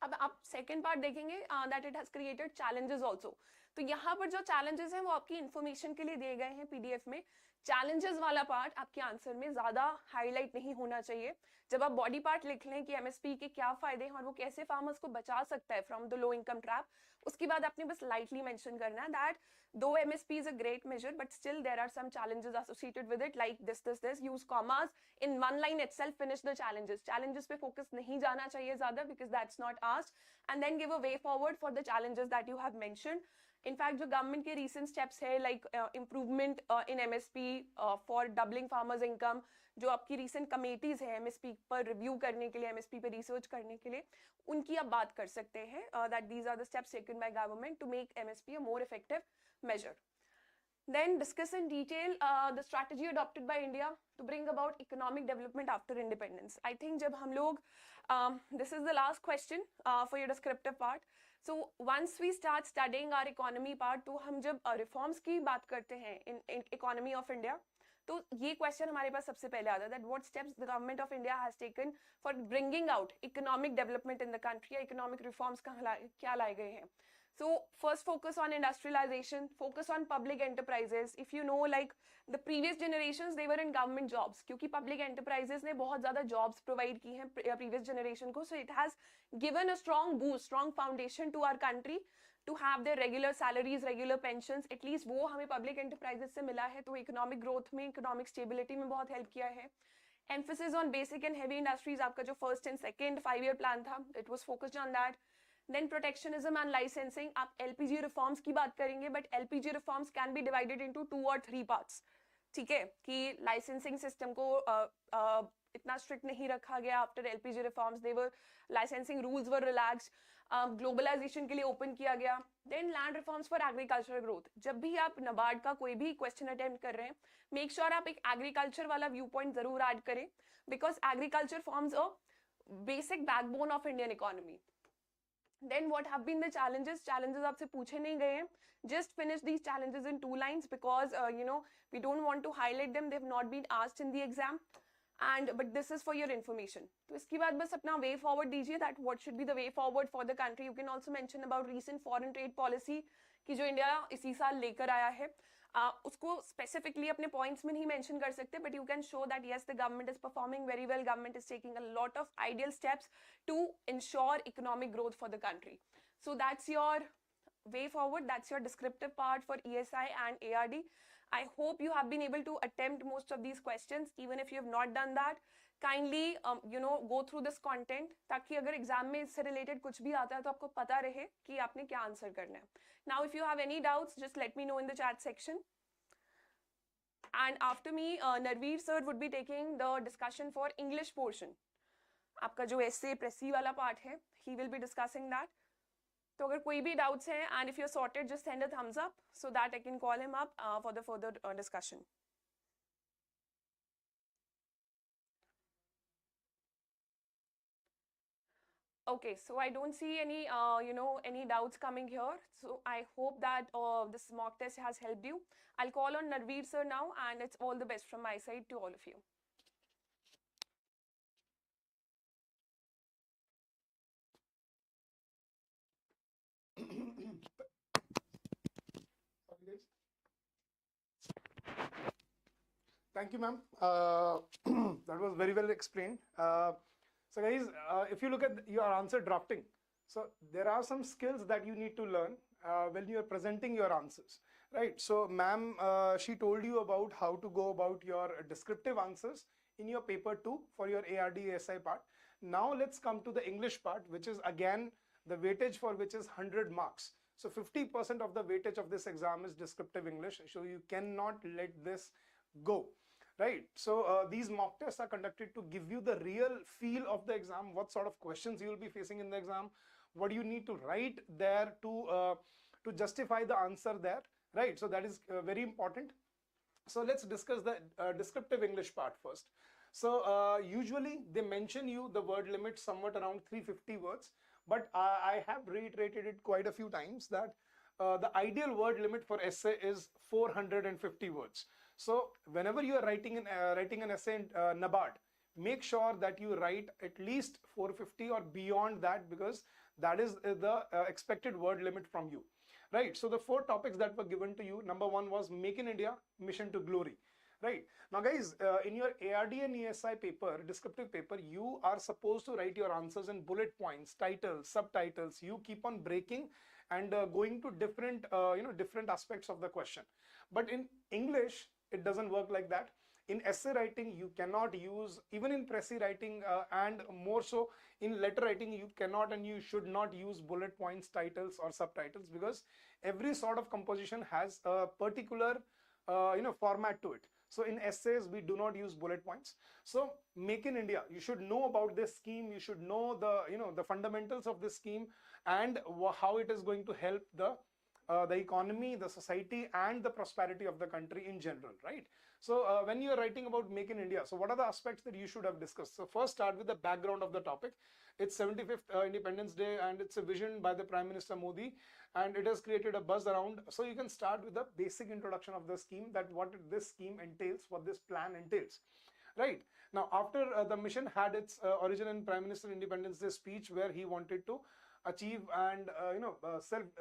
अब आप second part देखेंगे that it has created challenges also. तो यहाँ पर जो challenges हैं वो आपकी इन्फॉर्मेशन के लिए दिए गए हैं पीडीएफ में. चैलेंजेस वाला पार्ट आपके आंसर में ज्यादा हाईलाइट नहीं होना चाहिए. जब आप बॉडी पार्ट लिख लें कि एमएसपी के क्या फायदे हैं और वो कैसे फार्मर्स को बचा सकता है from the low income trap, उसके बाद आपने बस लाइटली मेंशन करना है दैट दो MSP is a great measure, but still there are some challenges associated with it, like this. Use commas in one line itself. Finish the challenges. Challenges पे focus नहीं जाना चाहिए ज़्यादा because that's not asked. And then give a way forward for the challenges that you have mentioned. In fact, जो government के recent steps है like improvement in MSP for doubling farmers' income, जो आपकी recent committees है MSP पर review करने के लिए, MSP पे research करने के लिए, उनकी आप बात कर सकते हैं that these are the steps taken by government to make MSP a more effective measure. Then discuss in detail the strategy adopted by India to bring about economic development after independence. I think जब हम लोग this is the last question for your descriptive part. So once we start studying our economy part, तो हम जब reforms की बात करते हैं in economy of India, तो ये question हमारे पास सबसे पहले आता है that what steps the government of India has taken for bringing out economic development in the country, या economic reforms क्या लाए गए हैं. So first focus on industrialization, focus on public enterprises. If you know like the previous generations they were in government jobs क्योंकि public enterprises ने बहुत ज़्यादा jobs provide की हैं previous generation को, so it has given a strong boost, strong foundation to our country to have their regular salaries, regular pensions. At least वो हमें public enterprises से मिला है, तो economic growth में, economic stability में बहुत help किया है. Emphasis on basic and heavy industries, आपका जो first and second 5-year plan था, it was focused on that. Then protectionism and licensing, आप LPG reforms की बात करेंगे, but LPG reforms can be divided into 2 or 3 parts. ठीक है, कि लाइसेंसिंग सिस्टम को इतना स्ट्रिक्ट नहीं रखा गया after LPG reforms, their licensing rules were relaxed, globalisation के लिए ओपन किया गया, then land reforms for agriculture growth. जब भी आप नबार्ड का कोई भी क्वेश्चन अटेम्प्ट कर रहे हैं, मेक श्योर आप एक एग्रीकल्चर वाला व्यू पॉइंट जरूर ऐड करें, because agriculture forms a basic backbone of Indian economy. Then what have been the challenges? Challenges आपसे पूछे नहीं गए हैं. Just finish these challenges in 2 lines because we don't want to highlight them. They've not been asked in the exam. But this is for your information. तो इसके बाद बस अपना way forward दीजिए, that what should be the way forward for the country. You can also mention about recent foreign trade policy कि जो India इसी साल लेकर आया है. उसको specifically अपने points में नहीं mention कर सकते, but you can show that yes, the government is performing very well. Government is taking a lot of ideal steps to ensure economic growth for the country. So that's your way forward. That's your descriptive part for ESI and ARD. I hope you have been able to attempt most of these questions. Even if you have not done that, kindly go through this content ताकि अगर exam में इससे related कुछ भी आता है तो आपको पता रहे कि आपने क्या आंसर करना है. Now if you have any doubts, just let me know in the chat section. And after me, Narveer sir would be taking the discussion for English portion. आपका जो essay pressy वाला part है, he will be discussing that. तो अगर कोई भी doubts हैं, and if you're sorted, just send a thumbs up so that I can call him up for the further discussion. Okay, so I don't see any any doubts coming here. So I hope that this mock test has helped you. I'll call on Narveer sir now, and it's all the best from my side to all of you. Thank you, ma'am. That was very well explained. So guys, if you look at your answer drafting, so there are some skills that you need to learn when you are presenting your answers, right? So ma'am, she told you about how to go about your descriptive answers in your paper 2 for your ARD SI part. Now let's come to the English part, which is again the weightage for which is 100 marks. So 50% of the weightage of this exam is descriptive English. So you cannot let this go. Right. So these mock tests are conducted to give you the real feel of the exam, what sort of questions you will be facing in the exam, what do you need to write there to justify the answer there. Right. So that is very important. So let's discuss the descriptive English part first. So usually they mention you the word limit somewhat around 350 words, but I have reiterated it quite a few times that the ideal word limit for essay is 450 words. So whenever you are writing an essay in NABARD, make sure that you write at least 450 or beyond that, because that is the expected word limit from you. Right. So the 4 topics that were given to you, number 1 was Make in India, Mission to Glory. Right. Now guys, in your ARD and ESI paper, descriptive paper, you are supposed to write your answers in bullet points, titles, subtitles. You keep on breaking and going to different different aspects of the question. But in English, it doesn't work like that. In essay writing, you cannot use, even in pressy writing and more so in letter writing, you cannot and you should not use bullet points, titles or subtitles, because every sort of composition has a particular format to it. So in essays, we do not use bullet points. So Make in India, you should know about this scheme. You should know the fundamentals of this scheme and how it is going to help the economy, the society, and the prosperity of the country in general, right? So when you are writing about Make in India, so what are the aspects that you should have discussed? So first, start with the background of the topic. It's 75th Independence Day, and it's a vision by the Prime Minister Modi, and it has created a buzz around. So you can start with the basic introduction of the scheme, that what this scheme entails, what this plan entails. Right. Now, after the mission had its origin in Prime Minister Independence Day speech, where he wanted to achieve and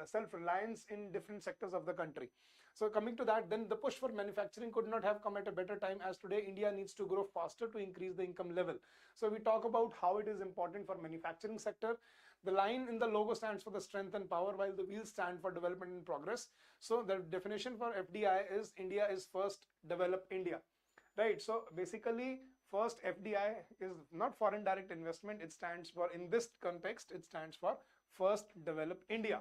self-reliance in different sectors of the country. So coming to that, then the push for manufacturing could not have come at a better time, as today India needs to grow faster to increase the income level. So we talk about how it is important for manufacturing sector. The line in the logo stands for the strength and power, while the wheels stand for development and progress. So the definition for FDI is India is first, develop India. Right. So basically, first, FDI is not foreign direct investment. It stands for, in this context, it stands for First Develop India.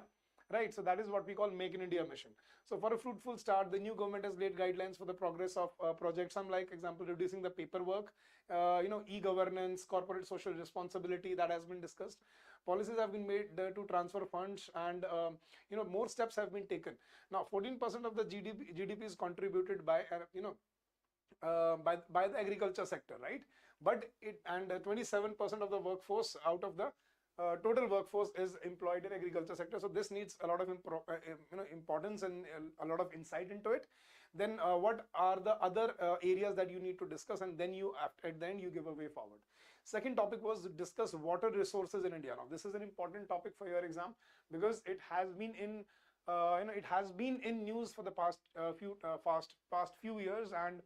right? So that is what we call Make in India mission. So for a fruitful start, the new government has laid guidelines for the progress of projects, some like example reducing the paperwork, e-governance, corporate social responsibility, that has been discussed. Policies have been made to transfer funds, and more steps have been taken. Now 14% of the GDP is contributed by by the agriculture sector, right? But 27% of the workforce out of the total workforce is employed in agriculture sector. So this needs a lot of importance and a lot of insight into it. Then what are the other areas that you need to discuss, and then you at the end you give a way forward. Second topic was discuss water resources in India. Now this is an important topic for your exam because it has been in it has been in news for the past few years, and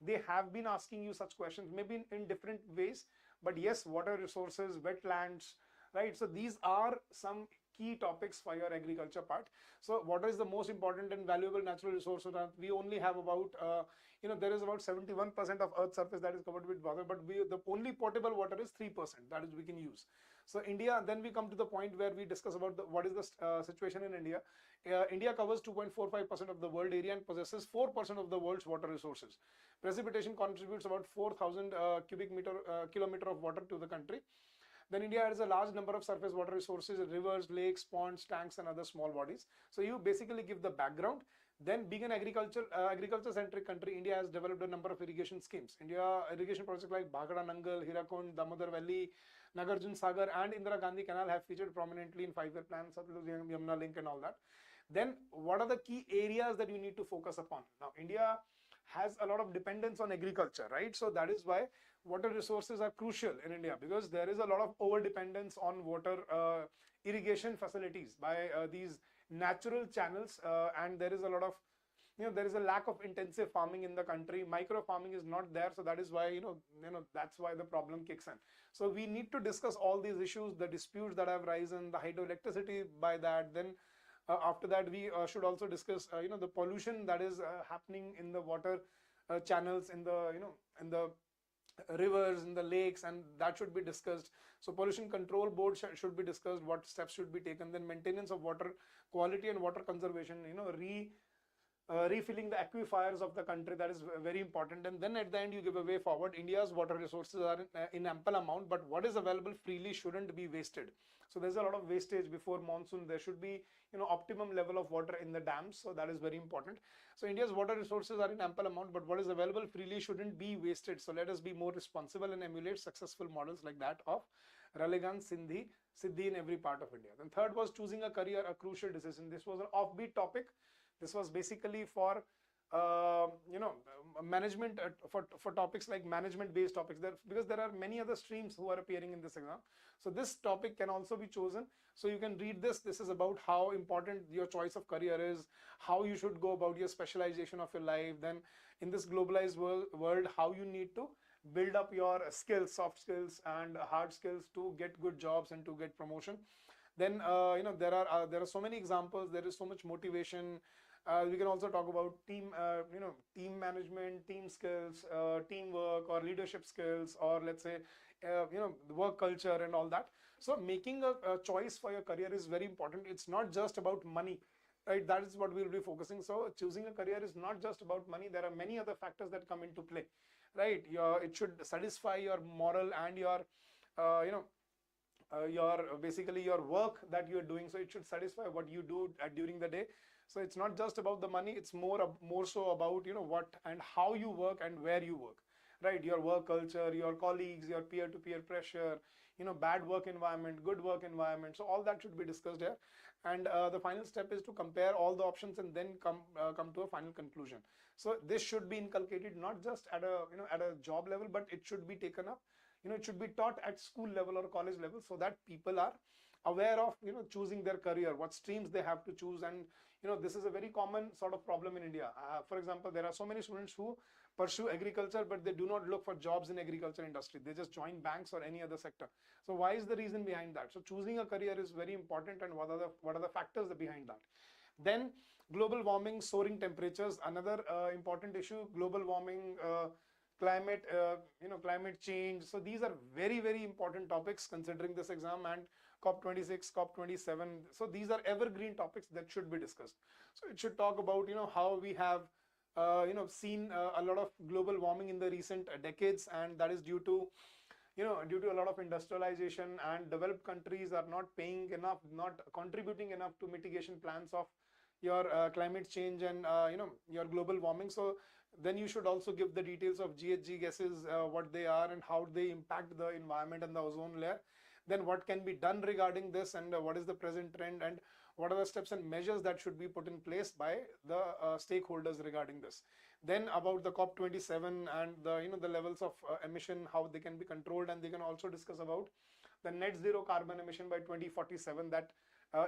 they have been asking you such questions, maybe in different ways. But yes, water resources, wetlands, right? So these are some key topics for your agriculture part. So water is the most important and valuable natural resource. So that we only have about there is about 71% of Earth's surface that is covered with water, but the only potable water is 3% that is we can use. So India, then we come to the point where we discuss about what is the situation in India. India covers 2.45% of the world area and possesses 4% of the world's water resources. Precipitation contributes about 4,000 kilometer of water to the country. Then India has a large number of surface water resources, rivers, lakes, ponds, tanks, and other small bodies. So you basically give the background. Then, being an agriculture-centric country, India has developed a number of irrigation schemes. India irrigation projects like Bhagara Nangal, Hirakund, Damodar Valley, Nagarjun Sagar, and Indira Gandhi Canal have featured prominently in 5-year plans, Yamuna Link, and all that. Then, what are the key areas that you need to focus upon? Now, India has a lot of dependence on agriculture, right? So that is why water resources are crucial in India, because there is a lot of over dependence on water irrigation facilities by these natural channels, and there is a lot of there is a lack of intensive farming in the country. Micro farming is not there, so that is why that's why the problem kicks in. So we need to discuss all these issues, the disputes that have risen, the hydroelectricity by that. Then after that, we should also discuss the pollution that is happening in the water channels, in the in the rivers, in the lakes, and that should be discussed. So pollution control board should be discussed, what steps should be taken. Then maintenance of water quality and water conservation, refilling the aquifers of the country, that is very important. And then at the end you give a way forward. India's water resources are in ample amount, but what is available freely shouldn't be wasted. So there's a lot of wastage before monsoon. There should be optimum level of water in the dams, so that is very important. So India's water resources are in ample amount, but what is available freely shouldn't be wasted. So let us be more responsible and emulate successful models like that of Raleigh, Siddhi in every part of India. Then third was choosing a career, a crucial decision. This was an offbeat topic. This was basically for management, for topics like management based topics, because there are many other streams who are appearing in this exam. So this topic can also be chosen. So you can read this. This is about how important your choice of career is, how you should go about your specialization of your life. Then in this globalized world, how you need to build up your skills, soft skills and hard skills to get good jobs and to get promotion. Then there are so many examples. There is so much motivation. We can also talk about team management, team skills, teamwork, or leadership skills, or let's say the work culture and all that. So making a choice for your career is very important. It's not just about money, right? That is what we will be focusing. So choosing a career is not just about money. There are many other factors that come into play, right? It should satisfy your moral and your basically your work that you're doing. So it should satisfy what you do during the day. So it's not just about the money. It's more so about what and how you work and where you work, right? Your work culture, your colleagues, your peer-to-peer pressure, bad work environment, good work environment. So all that should be discussed here. And the final step is to compare all the options and then come to a final conclusion. So this should be inculcated not just at a job level, but it should be taken up. It should be taught at school level or college level, so that people are aware of choosing their career, what streams they have to choose. And this is a very common sort of problem in India. For example, there are so many students who pursue agriculture, but they do not look for jobs in agriculture industry. They just join banks or any other sector. So why is the reason behind that? So choosing a career is very important, and what are the factors behind that? Then global warming, soaring temperatures, another important issue. Global warming, climate change. So these are very, very important topics considering this exam. And COP26, COP27. So these are evergreen topics that should be discussed. So it should talk about, how we have, seen a lot of global warming in the recent decades, and that is due to, due to a lot of industrialization, and developed countries are not paying enough, not contributing enough to mitigation plans of your climate change and, your global warming. So then you should also give the details of GHG gases, what they are and how they impact the environment and the ozone layer. Then what can be done regarding this, and what is the present trend, and what are the steps and measures that should be put in place by the stakeholders regarding this. Then about the COP27 and the levels of emission, how they can be controlled, and they can also discuss about the net zero carbon emission by 2047 that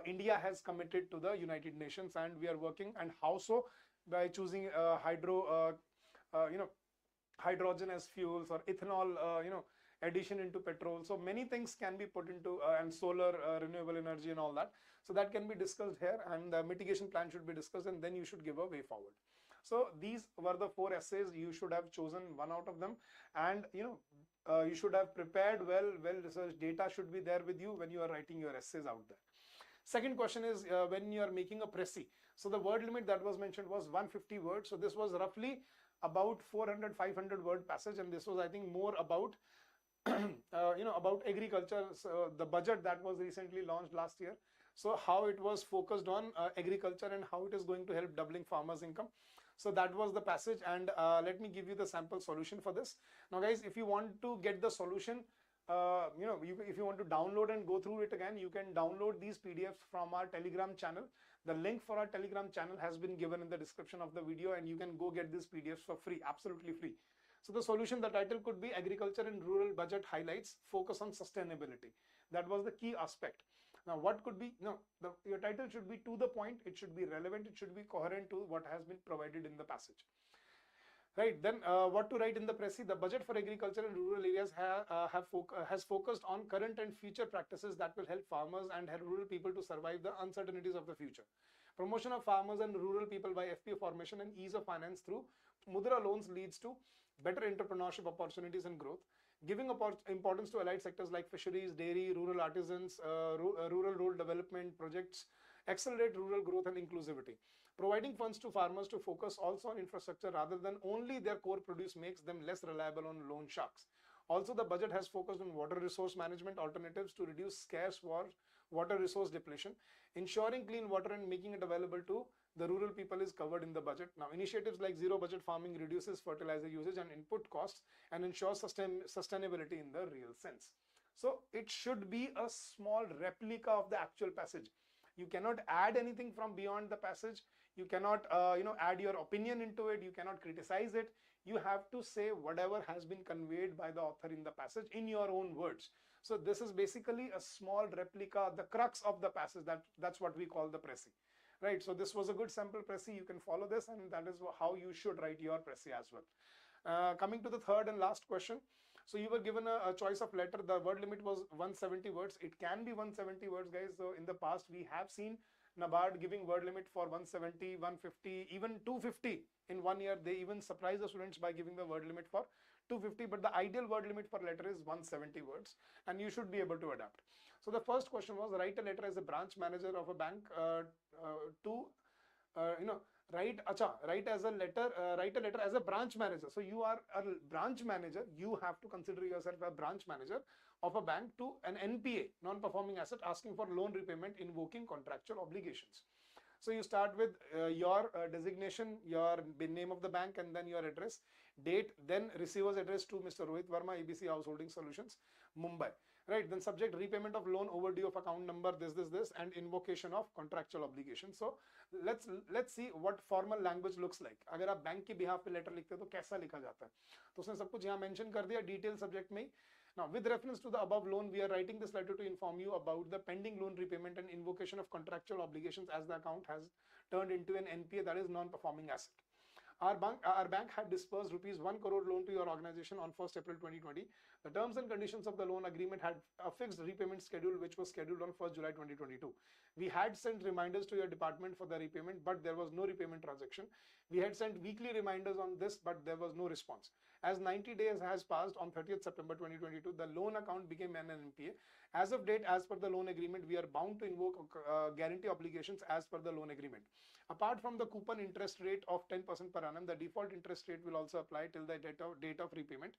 India has committed to the United Nations, and we are working. And how so? By choosing hydrogen as fuels, or ethanol, addition into petrol. So many things can be put into, and solar, renewable energy and all that. So that can be discussed here, and the mitigation plan should be discussed, and then you should give a way forward. So these were the 4 essays. You should have chosen one out of them, and you should have prepared well researched data should be there with you when you are writing your essays out there. Second question is, when you are making a précis. So the word limit that was mentioned was 150 words. So this was roughly about 400-500 word passage, and this was, I think, more about about agriculture. So the budget that was recently launched last year, so how it was focused on agriculture and how it is going to help doubling farmers' income. So that was the passage, and let me give you the sample solution for this. Now guys, if you want to get the solution, if you want to download and go through it again, you can download these PDFs from our Telegram channel. The link for our Telegram channel has been given in the description of the video, and you can go get these PDFs for free, absolutely free. So the solution, the title could be Agriculture and Rural Budget Highlights, Focus on Sustainability. That was the key aspect. Now what could be, your title should be to the point, it should be relevant, it should be coherent to what has been provided in the passage. Right, then what to write in the précis? The budget for agriculture and rural areas has focused on current and future practices that will help farmers and help rural people to survive the uncertainties of the future. Promotion of farmers and rural people by FPO formation and ease of finance through Mudra loans leads to better entrepreneurship opportunities and growth. Giving importance to allied sectors like fisheries, dairy, rural artisans, rural road development projects, accelerate rural growth and inclusivity. Providing funds to farmers to focus also on infrastructure rather than only their core produce makes them less reliable on loan sharks. Also, the budget has focused on water resource management alternatives to reduce scarce water resource depletion. Ensuring clean water and making it available to the rural people is covered in the budget. Now, initiatives like zero budget farming reduces fertilizer usage and input costs and ensures sustainability in the real sense. So it should be a small replica of the actual passage. You cannot add anything from beyond the passage. You cannot add your opinion into it. You cannot criticize it. You have to say whatever has been conveyed by the author in the passage in your own words. So this is basically a small replica, the crux of the passage. That's what we call the précis. Right, so this was a good sample précis. You can follow this, and that is how you should write your précis as well. Coming to the third and last question. So you were given a choice of letter. The word limit was 170 words. It can be 170 words, guys. So in the past, we have seen NABARD giving word limit for 170, 150, even 250 in 1 year. They even surprise the students by giving the word limit for 250. But the ideal word limit for letter is 170 words, and you should be able to adapt. So the first question was, write a letter as a branch manager of a bank write a letter as a branch manager. So you are a branch manager. You have to consider yourself a branch manager of a bank to an NPA, non-performing asset, asking for loan repayment, invoking contractual obligations. So you start with your designation, your name of the bank, and then your address, date, then receiver's address to Mr. Rohit Verma, ABC Householding Solutions, Mumbai. Right, then subject repayment of loan overdue of account number this, and invocation of contractual obligation. So let's see what formal language looks like. अगर आप bank के behalf पे letter लिखते हो तो कैसा लिखा जाता है? तो उसने सब कुछ यहाँ mention कर दिया detail subject में. Now, with reference to the above loan, we are writing this letter to inform you about the pending loan repayment and invocation of contractual obligations as the account has turned into an NPA, that is non-performing asset. Our bank had disbursed rupees 1 crore loan to your organization on 1st April 2020. The terms and conditions of the loan agreement had a fixed repayment schedule which was scheduled on 1st July 2022. We had sent reminders to your department for the repayment, but there was no repayment transaction. We had sent weekly reminders on this, but there was no response. As 90 days has passed on 30th September 2022, the loan account became an NPA. As of date, as per the loan agreement, we are bound to invoke guarantee obligations as per the loan agreement. Apart from the coupon interest rate of 10% per annum, the default interest rate will also apply till the date of repayment.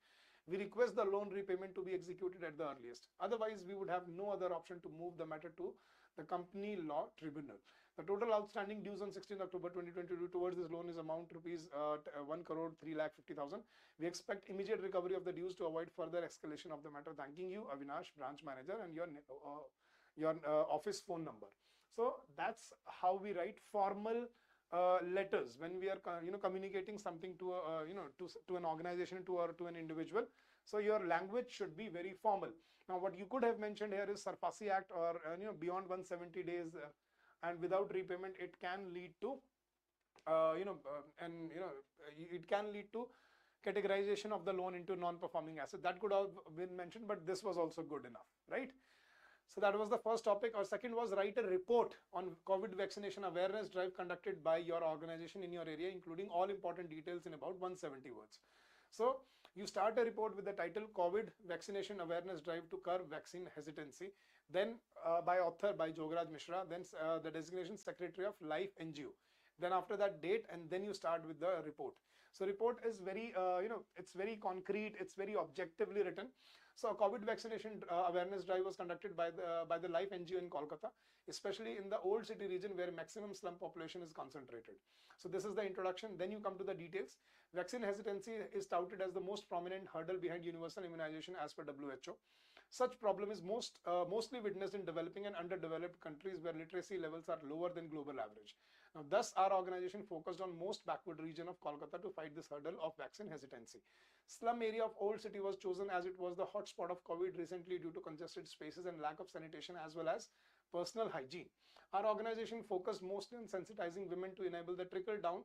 We request the loan repayment to be executed at the earliest. Otherwise, we would have no other option to move the matter to the company law tribunal. The total outstanding dues on 16 October 2022 towards this loan is amount rupees 1 crore 3,50,000. We expect immediate recovery of the dues to avoid further escalation of the matter. Thanking you, Avinash, branch manager, and your office phone number. So that's how we write formal letters when we are communicating something to to an organization to an individual. So your language should be very formal. Now what you could have mentioned here is Sarfasi Act, or beyond 170 days and without repayment, it can lead to it can lead to categorization of the loan into non-performing asset. That could have been mentioned, but this was also good enough, right? So that was the first topic. Or second was write a report on COVID vaccination awareness drive conducted by your organization in your area, including all important details in about 170 words. So you start a report with the title COVID vaccination awareness drive to curb vaccine hesitancy. Then by author by Jograj Mishra. Then the designation secretary of Life NGO. Then after that date, and then you start with the report. So report is very it's very concrete. It's very objectively written. So a COVID vaccination awareness drive was conducted by the Life NGO in Kolkata, especially in the old city region where maximum slum population is concentrated. So this is the introduction. Then you come to the details. Vaccine hesitancy is touted as the most prominent hurdle behind universal immunization as per WHO. Such problem is mostly witnessed in developing and underdeveloped countries where literacy levels are lower than global average. Now, thus, our organization focused on most backward region of Kolkata to fight this hurdle of vaccine hesitancy. Slum area of Old City was chosen as it was the hotspot of COVID recently due to congested spaces and lack of sanitation as well as personal hygiene. Our organization focused mostly on sensitizing women to enable the trickle down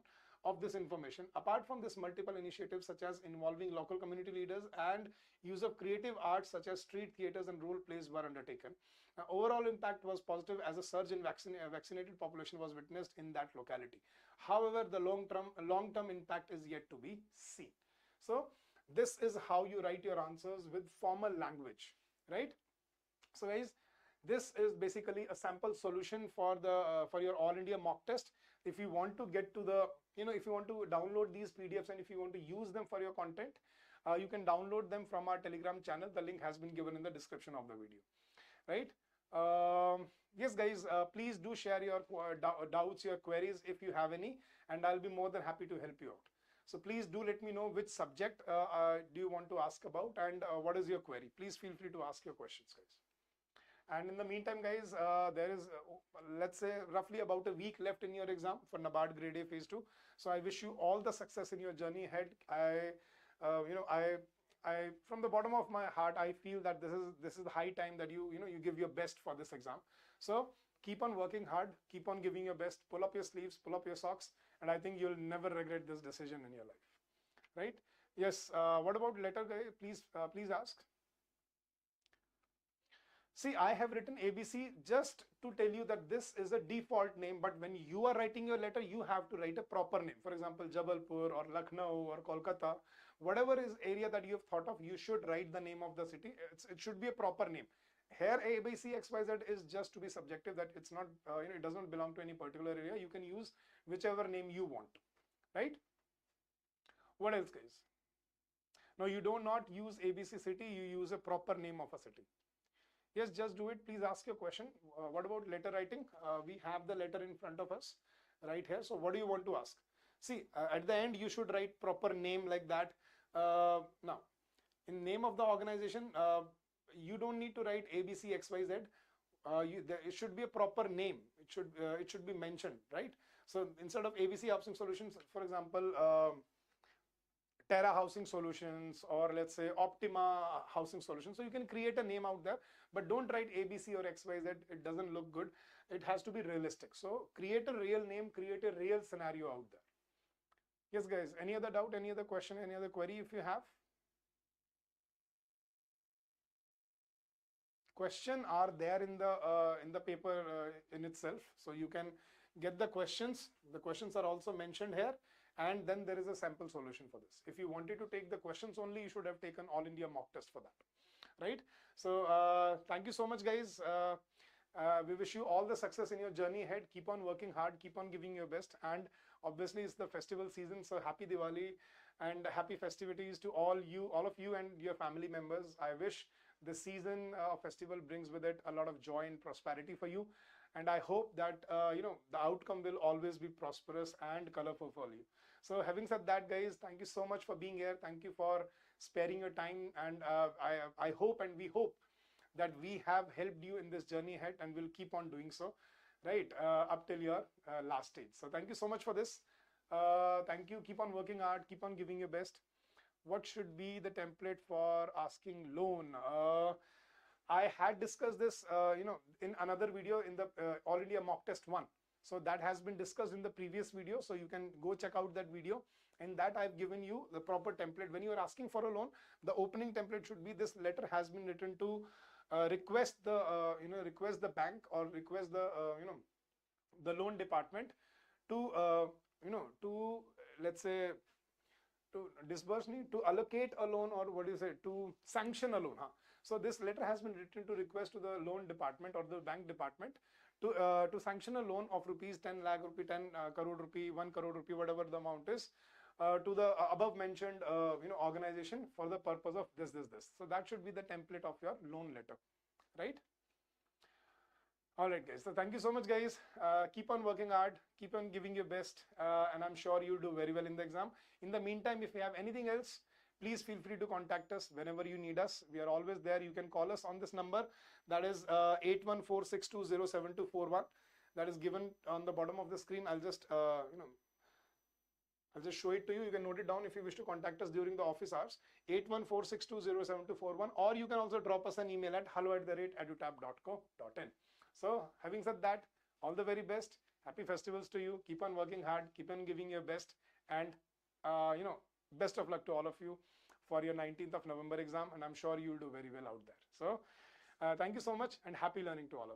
of this information. Apart from this, multiple initiatives such as involving local community leaders and use of creative arts such as street theaters and role plays were undertaken. Now, overall impact was positive as a surge in vaccinated population was witnessed in that locality. However, the long-term impact is yet to be seen. So this is how you write your answers with formal language, right? So guys, this is basically a sample solution for the for your All India mock test. If you want to get to the, if you want to download these PDFs and if you want to use them for your content, you can download them from our Telegram channel. The link has been given in the description of the video, right? Yes, guys, please do share your doubts, your queries if you have any, and I'll be more than happy to help you out. So please do let me know which subject do you want to ask about, and what is your query. Please feel free to ask your questions, guys. And in the meantime, guys, there is, let's say, roughly about a week left in your exam for NABARD Grade A Phase 2. So I wish you all the success in your journey ahead. I, from the bottom of my heart, I feel that this is the high time that you give your best for this exam. So keep on working hard, keep on giving your best, pull up your sleeves, pull up your socks, and I think you'll never regret this decision in your life, right? Yes. What about letter, guys? Please ask. See, I have written ABC just to tell you that this is a default name, but when you are writing your letter, you have to write a proper name. For example, Jabalpur or Lucknow or Kolkata, whatever is area that you have thought of, you should write the name of the city. It should be a proper name. Here, ABC XYZ is just to be subjective, that it's not, it does not belong to any particular area. You can use whichever name you want, right? What else, guys? No, you do not use ABC city, you use a proper name of a city. Yes, just do it. Please ask your question. What about letter writing? We have the letter in front of us right here. So what do you want to ask? See, at the end, you should write proper name like that. Now, in name of the organization, you don't need to write ABC XYZ. It should be a proper name. It should be mentioned, right? So instead of ABC Housing Solutions, for example, Terra Housing Solutions, or let's say Optima Housing Solutions. So you can create a name out there, but don't write ABC or XYZ. It doesn't look good. It has to be realistic. So create a real name, create a real scenario out there. Yes, guys, any other doubt, any other question, any other query if you have? Question are there in the paper in itself. So you can get the questions. The questions are also mentioned here. and then there is a sample solution for this. If you wanted to take the questions only, you should have taken all India mock test for that, right? So thank you so much, guys. We wish you all the success in your journey ahead. Keep on working hard, keep on giving your best, and obviously it's the festival season, so happy Diwali and happy festivities to all of you and your family members. I wish this season of festival brings with it a lot of joy and prosperity for you, and I hope that the outcome will always be prosperous and colorful for you. So having said that, guys, thank you so much for being here. Thank you for sparing your time, and I hope and we hope that we have helped you in this journey ahead, and will keep on doing so, right, up till your last stage. So thank you so much for this. Thank you. Keep on working hard, keep on giving your best. What should be the template for asking loan? I had discussed this in another video in the All India Mock Test 1. So that has been discussed in the previous video, so you can go check out that video. In that I've given you the proper template. When you are asking for a loan, the opening template should be, this letter has been written to request the bank, or request the loan department to to, let's say, to disburse me, to allocate a loan, or what do you say, to sanction a loan. So this letter has been written to request to the loan department or the bank department to sanction a loan of rupees 10 lakh rupee, 10 crore rupee, 1 crore rupee, whatever the amount is, to the above mentioned organization for the purpose of this. So that should be the template of your loan letter, right? All right, guys. So thank you so much, guys. Keep on working hard, keep on giving your best, and I'm sure you'll do very well in the exam. In the meantime, if you have anything else, please feel free to contact us whenever you need us. We are always there. You can call us on this number, that is 8146207241. That is given on the bottom of the screen. I'll just I'll just show it to you. You can note it down if you wish to contact us during the office hours, 8146207241, or you can also drop us an email at hello@edutab.co.in. So having said that, all the very best. Happy festivals to you. Keep on working hard, keep on giving your best, and best of luck to all of you for your 19th of November exam, and I'm sure you'll do very well out there. So thank you so much, and happy learning to all of you.